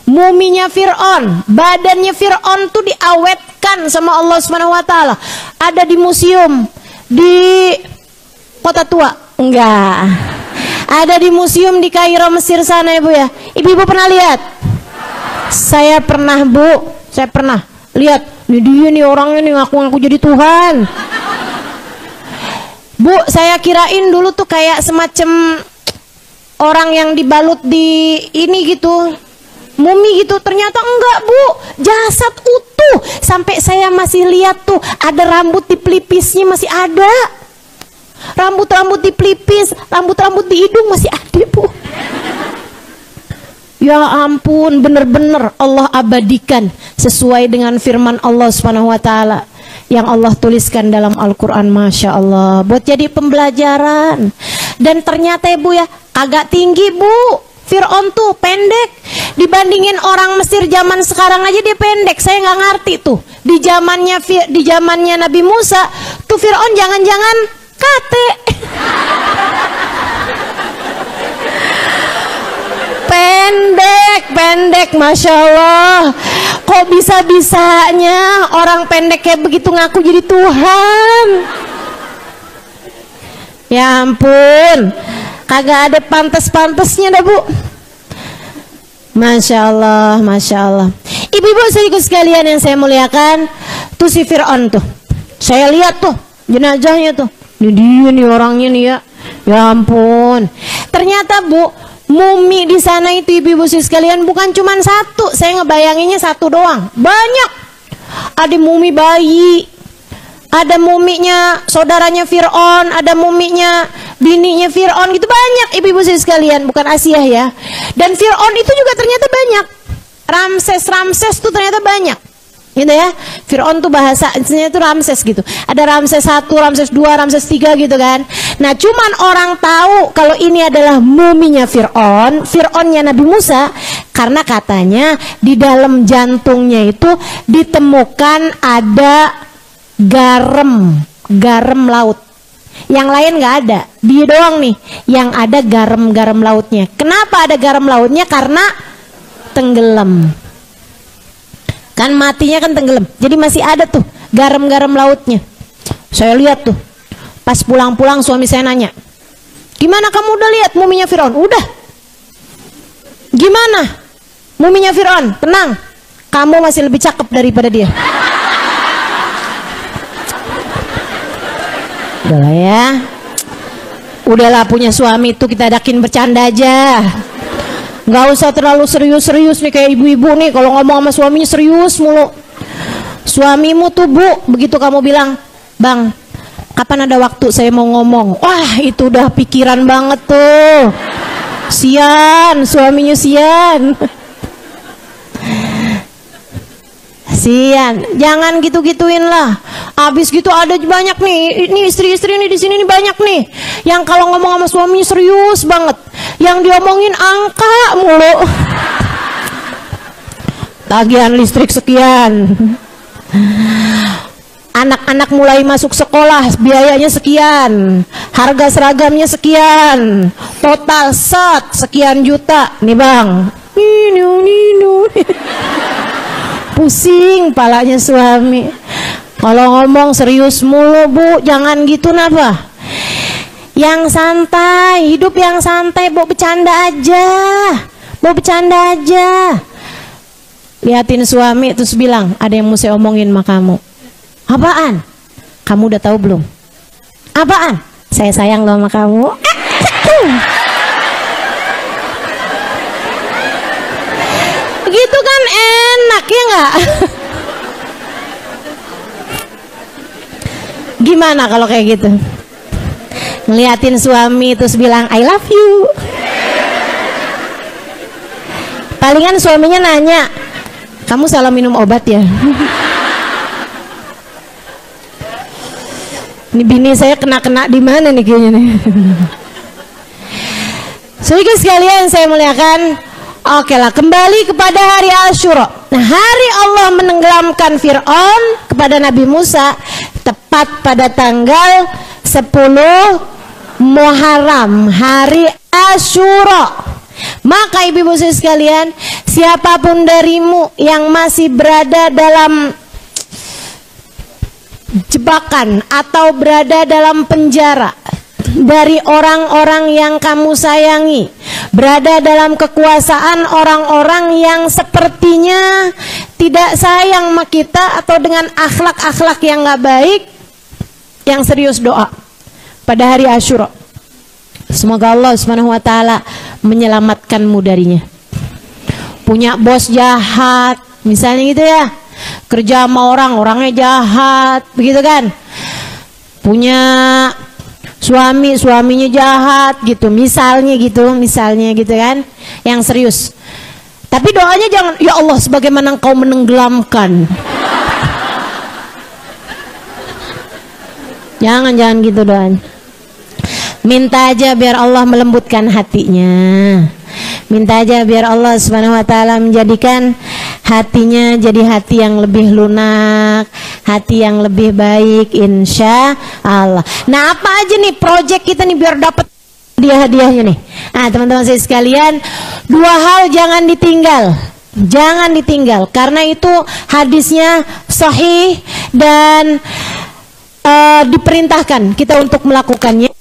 Speaker 1: Muminya Fir'aun, badannya Fir'aun tuh diawetkan sama Allah SWT. Ada di museum di Kota Tua. Enggak. Ada di museum di Kairo, Mesir sana, Ibu ya. Ibu-ibu pernah lihat? Saya pernah, Bu. Saya pernah lihat. Ini dia nih orangnya nih ngaku-ngaku jadi Tuhan. Bu, saya kirain dulu tuh kayak semacam orang yang dibalut di ini gitu, mumi gitu. Ternyata enggak, Bu, jasad utuh. Sampai saya masih lihat tuh ada rambut di pelipisnya masih ada. Rambut-rambut di pelipis, rambut-rambut di hidung masih ada, Bu. Ya ampun, bener-bener Allah abadikan sesuai dengan firman Allah SWT yang Allah tuliskan dalam Al-Quran. Masya Allah, buat jadi pembelajaran. Dan ternyata Ibu ya, agak tinggi Bu. Fir'aun tuh pendek dibandingin orang Mesir zaman sekarang aja dia pendek. Saya nggak ngerti tuh di zamannya Nabi Musa tuh Fir'aun jangan-jangan kate. Pendek, Masya Allah. Kok bisa-bisanya orang pendek kayak begitu ngaku jadi Tuhan? Ya ampun, kagak ada pantas-pantasnya dah Bu. Masya Allah, Masya Allah. Ibu-ibu sekalian yang saya muliakan, tuh si Fir'aun tuh, saya lihat tuh jenazahnya tuh. Ini dia nih orangnya nih ya. Ya ampun. Ternyata Bu, mumi di sana itu ibu-ibu sekalian bukan cuma satu. Saya ngebayanginnya satu doang. Banyak. Ada mumi bayi, ada muminya saudaranya Fir'aun, ada muminya bininya Fir'aun, gitu banyak ibu-ibu sekalian, bukan Asia ya. Dan Fir'aun itu juga ternyata banyak. Ramses tuh ternyata banyak. Gitu ya. Fir'aun tuh bahasanya tuh Ramses gitu. Ada Ramses 1, Ramses 2, Ramses 3 gitu kan. Nah, cuman orang tahu kalau ini adalah muminya Fir'aun, Fir'aunnya Nabi Musa, karena katanya di dalam jantungnya itu ditemukan ada garam laut. Yang lain nggak ada. Dia doang nih yang ada garam lautnya. Kenapa ada garam lautnya? Karena tenggelam. Kan matinya kan tenggelam. Jadi masih ada tuh garam-garam lautnya. Saya lihat tuh. Pas pulang-pulang suami saya nanya, "Gimana kamu udah lihat muminya Firaun?" "Udah." "Gimana muminya Firaun?" "Tenang, kamu masih lebih cakep daripada dia." Udahlah ya. Udahlah, punya suami itu kita adakin bercanda aja. Nggak usah terlalu serius-serius nih kayak ibu-ibu nih kalau ngomong sama suaminya serius mulu. Suamimu tuh Bu, begitu kamu bilang, "Bang, kapan ada waktu saya mau ngomong?" Wah, itu udah pikiran banget tuh. Sian, suaminya sian. Sian, jangan gitu-gituin lah. Abis gitu ada banyak nih, ini istri-istri nih di sini nih banyak nih, yang kalau ngomong sama suaminya serius banget, yang diomongin angka mulu. Tagihan listrik sekian, anak-anak mulai masuk sekolah biayanya sekian, harga seragamnya sekian, total sekian juta nih bang. Pusing palanya suami kalau ngomong serius mulu. Bu, jangan gitu napa, yang santai, hidup yang santai, Bu, bercanda aja, Bu, bercanda aja. Liatin suami terus bilang, "Ada yang mau saya omongin sama kamu." "Apaan?" "Kamu udah tahu belum?" "Apaan?" "Saya sayang loh sama kamu." Begitu kan enak ya nggak? Gimana kalau kayak gitu? Ngeliatin suami terus bilang "I love you." Palingan suaminya nanya, "Kamu salah minum obat ya?" Ini bini saya kena-kena di mana nih kayaknya nih. Saudara sekalian saya muliakan. Oke lah, kembali kepada hari Asyura. Nah, hari Allah menenggelamkan Fir'aun kepada Nabi Musa tepat pada tanggal 10 Muharram, hari Asyura. Maka ibu-ibu sekalian, siapapun darimu yang masih berada dalam jebakan atau berada dalam penjara dari orang-orang yang kamu sayangi, berada dalam kekuasaan orang-orang yang sepertinya tidak sayang sama kita atau dengan akhlak-akhlak yang gak baik, yang serius doa pada hari Asyura. Semoga Allah Subhanahu wa taala menyelamatkanmu darinya. Punya bos jahat, misalnya gitu ya, kerja sama orang, orangnya jahat, begitu kan? Punya suami, suaminya jahat gitu, misalnya gitu kan, yang serius. Tapi doanya jangan, "Ya Allah, sebagaimana Engkau menenggelamkan." Jangan gitu doanya. Minta aja biar Allah melembutkan hatinya. Minta aja biar Allah Subhanahu wa taala menjadikan hatinya jadi hati yang lebih lunak, hati yang lebih baik, insya Allah. Nah, apa aja nih project kita nih biar dapat hadiah-hadiahnya nih? Nah, teman-teman saya sekalian, 2 hal jangan ditinggal. Jangan ditinggal, karena itu hadisnya sahih dan diperintahkan kita untuk melakukannya.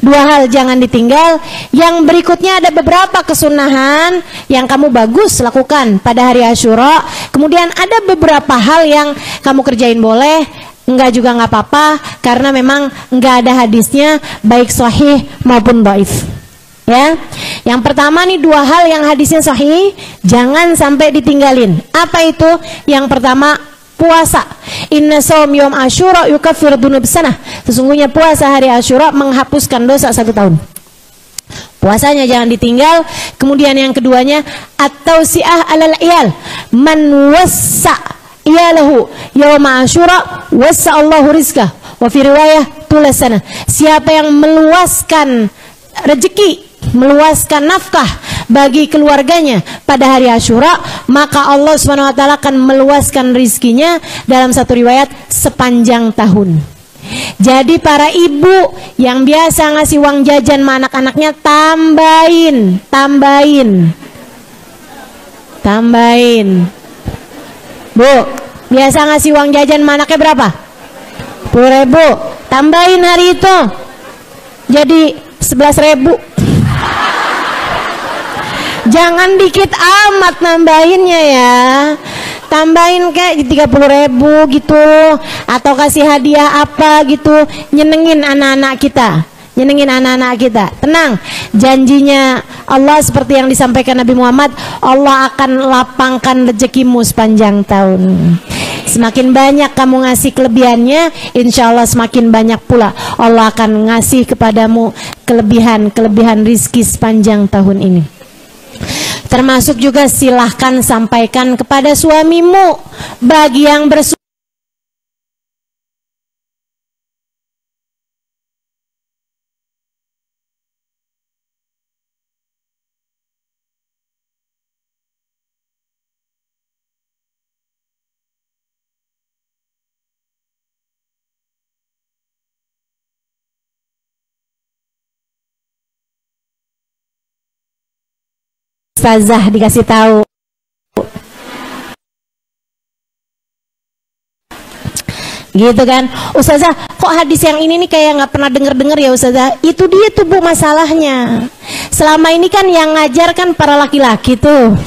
Speaker 1: 2 hal jangan ditinggal. Yang berikutnya ada beberapa kesunahan yang kamu bagus lakukan pada hari Asyura. Kemudian ada beberapa hal yang kamu kerjain boleh, enggak juga nggak apa-apa, karena memang enggak ada hadisnya baik sahih maupun dhaif. Ya, yang pertama nih 2 hal yang hadisnya sahih jangan sampai ditinggalin. Apa itu? Yang pertama, puasa. Inna shaum yawm Asyura yukaffiru dzunub sanah. Sesungguhnya puasa hari Asyura menghapuskan dosa 1 tahun. Puasanya jangan ditinggal. Kemudian yang keduanya, at-tausi'ah 'alal iyal. Man wassa iyalahu yawma Asyura wassa Allahu rizqah. Wa fi riwayah tulasana. Siapa yang meluaskan rezeki, meluaskan nafkah bagi keluarganya pada hari Asyura, maka Allah Subhanahu wa taala akan meluaskan rizkinya dalam satu riwayat sepanjang tahun. Jadi para ibu yang biasa ngasih uang jajan sama anak-anaknya, tambahin. Tambahin. Bu, biasa ngasih uang jajan manaknya berapa? 10.000. Tambahin hari itu jadi 11.000. Jangan dikit amat nambahinnya ya. Tambahin kayak 30.000 gitu, atau kasih hadiah apa gitu, nyenengin anak-anak kita. Nyenengin anak-anak kita. Tenang, janjinya Allah seperti yang disampaikan Nabi Muhammad, Allah akan lapangkan rezekimu sepanjang tahun. Semakin banyak kamu ngasih kelebihannya, insya Allah semakin banyak pula Allah akan ngasih kepadamu kelebihan rizki sepanjang tahun ini. Termasuk juga silahkan sampaikan kepada suamimu bagi yang bersuami. Ustazah dikasih tahu. Gitu kan, Ustazah, kok hadis yang ini nih kayak nggak pernah denger ya Ustazah? Itu dia tuh Bu masalahnya. Selama ini kan yang ngajar kan para laki-laki tuh.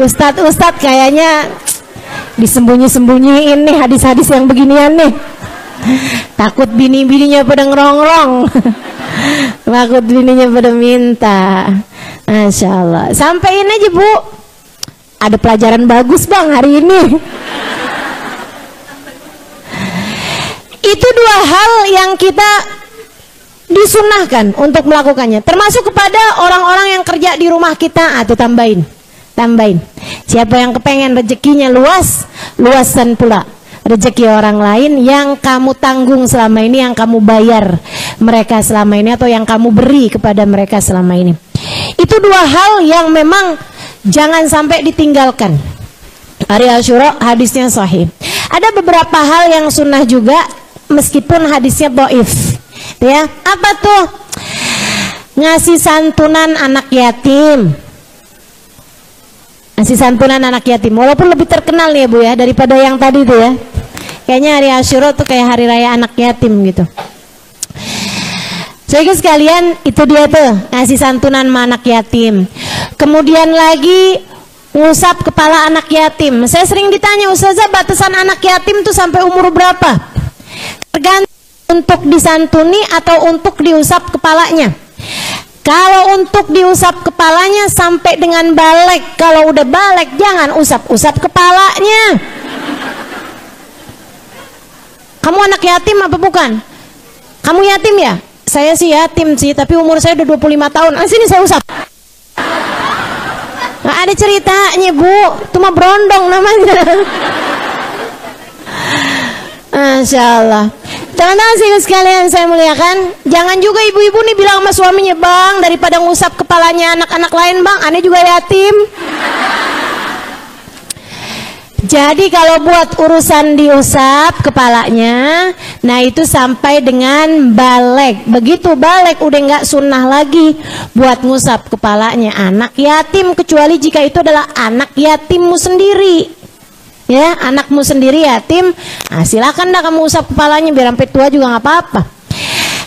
Speaker 1: Ustadz kayaknya disembunyi-sembunyiin nih hadis-hadis yang beginian nih. Takut bini-bininya pada ngerongrong. Takut bininya pada minta. Masya Allah. Sampaiin aja Bu, ada pelajaran bagus Bang hari ini. Itu dua hal yang kita disunahkan untuk melakukannya, termasuk kepada orang-orang yang kerja di rumah kita. Atau tambahin. Siapa yang kepengen rezekinya luasan pula rezeki orang lain yang kamu tanggung selama ini, yang kamu bayar mereka selama ini, atau yang kamu beri kepada mereka selama ini. Itu dua hal yang memang jangan sampai ditinggalkan. Hari Asyura hadisnya sahih. Ada beberapa hal yang sunnah juga meskipun hadisnya dhaif. Ya, apa tuh? Ngasih santunan anak yatim. Ngasih santunan anak yatim, walaupun lebih terkenal nih ya Bu ya daripada yang tadi tuh ya. Kayaknya hari Asyura tuh kayak hari raya anak yatim gitu. Jadi sekalian, itu dia tuh ngasih santunan sama anak yatim. Kemudian lagi ngusap kepala anak yatim. Saya sering ditanya, Ustazah, batasan anak yatim tuh sampai umur berapa? Tergantung untuk disantuni atau untuk diusap kepalanya. Kalau untuk diusap kepalanya sampai dengan balik. Kalau udah balik jangan usap-usap kepalanya. Kamu anak yatim apa bukan? Kamu yatim ya? Saya sih yatim sih, tapi umur saya udah 25 tahun. Sini saya usap. Nggak ada ceritanya Bu, itu mah berondong namanya. Masya Allah. Teman-teman sekalian saya muliakan, jangan juga ibu-ibu nih bilang sama suaminya, Bang, daripada ngusap kepalanya anak-anak lain Bang, aneh juga yatim. Jadi kalau buat urusan diusap kepalanya, nah itu sampai dengan balik. Begitu balik udah nggak sunnah lagi buat ngusap kepalanya anak yatim, kecuali jika itu adalah anak yatimmu sendiri. Ya, anakmu sendiri yatim, nah silakan dah kamu usap kepalanya biar sampai tua juga nggak apa-apa.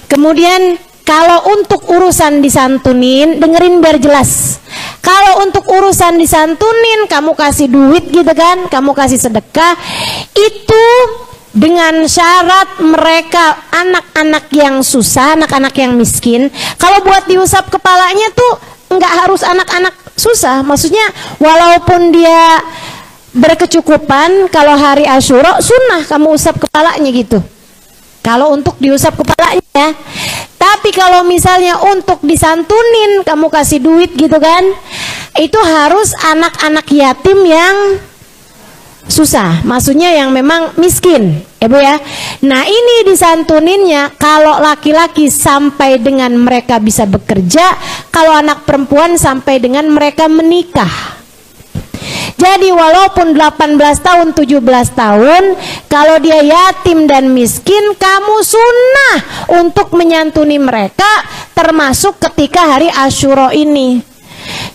Speaker 1: Kemudian kalau untuk urusan disantunin, dengerin biar jelas. Kalau untuk urusan disantunin, kamu kasih duit gitu kan, kamu kasih sedekah, itu dengan syarat mereka anak-anak yang susah, anak-anak yang miskin. Kalau buat diusap kepalanya tuh nggak harus anak-anak susah, maksudnya walaupun dia berkecukupan, kalau hari Asyura sunnah kamu usap kepalanya gitu. Kalau untuk diusap kepalanya ya. Tapi kalau misalnya untuk disantunin, kamu kasih duit gitu kan, itu harus anak-anak yatim yang susah, maksudnya yang memang miskin ya Bu ya. Nah ini disantuninnya kalau laki-laki sampai dengan mereka bisa bekerja, kalau anak perempuan sampai dengan mereka menikah. Jadi walaupun 18 tahun, 17 tahun, kalau dia yatim dan miskin, kamu sunnah untuk menyantuni mereka, termasuk ketika hari Asyura ini.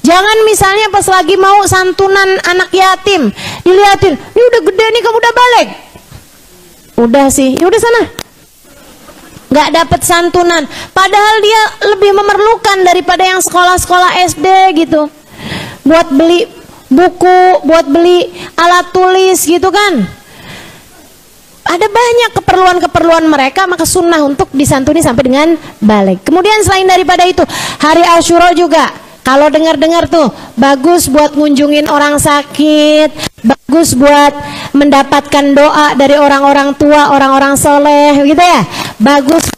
Speaker 1: Jangan misalnya pas lagi mau santunan anak yatim diliatin, ini udah gede nih kamu udah balik. Udah sih, ya udah sana. Nggak dapat santunan, padahal dia lebih memerlukan daripada yang sekolah-sekolah SD gitu, buat beli buku, buat beli alat tulis gitu kan. Ada banyak keperluan-keperluan mereka, maka sunnah untuk disantuni sampai dengan balik. Kemudian selain daripada itu, hari Asyura juga kalau dengar-dengar tuh bagus buat ngunjungin orang sakit, bagus buat mendapatkan doa dari orang-orang tua, orang-orang soleh gitu ya. Bagus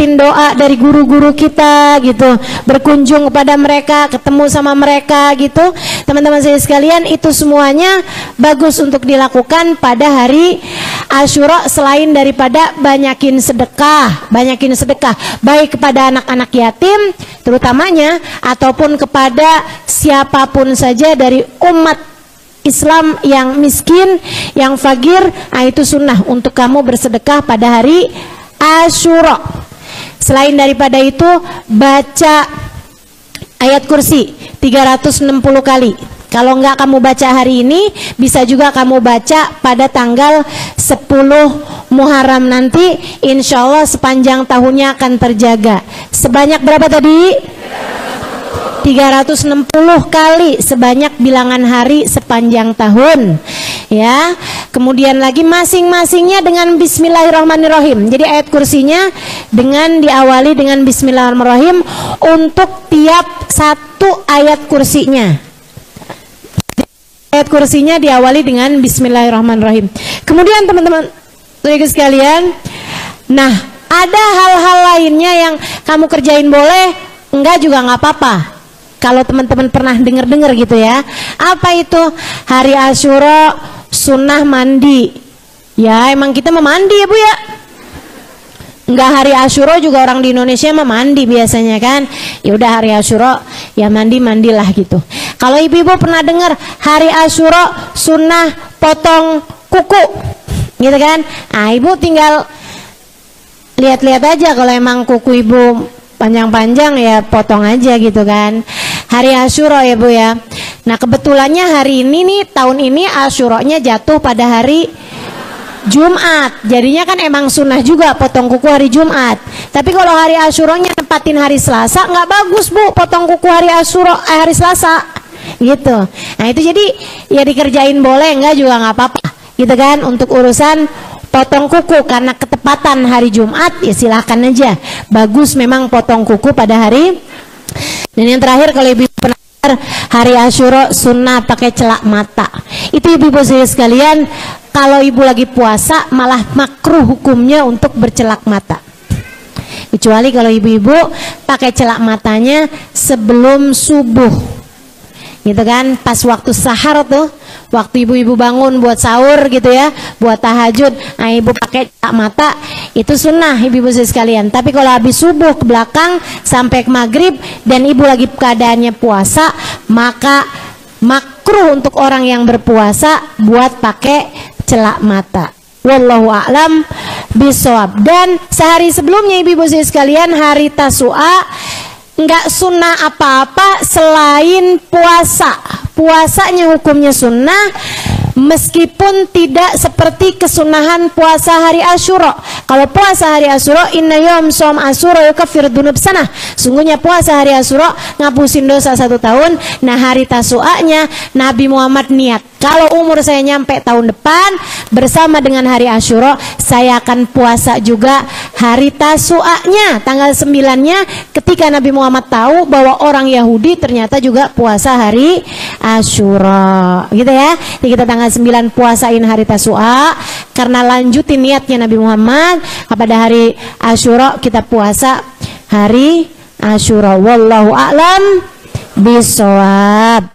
Speaker 1: doa dari guru-guru kita gitu, berkunjung kepada mereka, ketemu sama mereka gitu. Teman-teman saya sekalian, itu semuanya bagus untuk dilakukan pada hari Asyura, selain daripada banyakin sedekah baik kepada anak-anak yatim terutamanya, ataupun kepada siapapun saja dari umat Islam yang miskin, yang fakir. Nah, itu sunnah untuk kamu bersedekah pada hari Asyura. Selain daripada itu, baca ayat kursi 360 kali. Kalau enggak kamu baca hari ini, bisa juga kamu baca pada tanggal 10 Muharram nanti. Insya Allah sepanjang tahunnya akan terjaga. Sebanyak berapa tadi? 360 kali, sebanyak bilangan hari sepanjang tahun ya. Kemudian lagi masing-masingnya dengan bismillahirrahmanirrahim. Jadi ayat kursinya dengan diawali dengan bismillahirrahmanirrahim untuk tiap satu ayat kursinya. Ayat kursinya diawali dengan bismillahirrahmanirrahim. Kemudian teman-teman sekalian, nah ada hal-hal lainnya yang kamu kerjain boleh, enggak juga nggak apa-apa. Kalau teman-teman pernah dengar-dengar gitu ya. Apa itu? Hari Asyura sunnah mandi. Ya emang kita memandi ya Bu ya. Enggak hari Asyura juga orang di Indonesia memandi biasanya kan. Ya udah hari Asyura ya mandilah gitu. Kalau ibu-ibu pernah dengar hari Asyura sunnah potong kuku gitu kan. Nah ibu tinggal lihat-lihat aja, kalau emang kuku ibu panjang-panjang ya potong aja gitu kan. Hari Asyura ya Bu ya. Nah kebetulannya hari ini nih, tahun ini Asyuranya jatuh pada hari Jumat. Jadinya kan emang sunnah juga potong kuku hari Jumat. Tapi kalau hari Asyuranya nempatin hari Selasa, nggak bagus Bu potong kuku hari Asyura hari Selasa gitu. Nah itu jadi ya dikerjain boleh, enggak juga nggak apa-apa gitu kan. Untuk urusan potong kuku karena ketepatan hari Jumat ya silahkan aja. Bagus memang potong kuku pada hari. Dan yang terakhir, kalau ibu pernah hari Asyura sunnah pakai celak mata. Itu ibu-ibu sekalian, kalau ibu lagi puasa malah makruh hukumnya untuk bercelak mata. Kecuali kalau ibu-ibu pakai celak matanya sebelum subuh. Gitu kan, pas waktu sahar tuh, waktu ibu-ibu bangun buat sahur gitu ya, buat tahajud, nah ibu pakai celak mata, itu sunnah ibu-ibu sekalian. Tapi kalau habis subuh ke belakang sampai ke maghrib dan ibu lagi keadaannya puasa, maka makruh untuk orang yang berpuasa buat pakai celak mata. Wallahu a'lam bishawab. Dan sehari sebelumnya ibu-ibu sekalian, hari Tasu'a, nggak sunnah apa-apa selain puasa. Puasanya hukumnya sunnah, meskipun tidak seperti kesunahan puasa hari Asyura. Kalau puasa hari Asyura, inna yawm som Asyura yukafir dunub sanah. Sungguhnya puasa hari Asyura ngapusin dosa 1 tahun. Nah hari Tasu'anya Nabi Muhammad niat, kalau umur saya nyampe tahun depan bersama dengan hari Asyura, saya akan puasa juga hari Tasu'anya tanggal 9-nya, ketika Nabi Muhammad tahu bahwa orang Yahudi ternyata juga puasa hari Asyura gitu ya. Jadi kita tanggal 9 puasain hari Tasu'a karena lanjutin niatnya Nabi Muhammad. Pada hari Asyura kita puasa hari Asyura. Wallahu a'lam bishawab.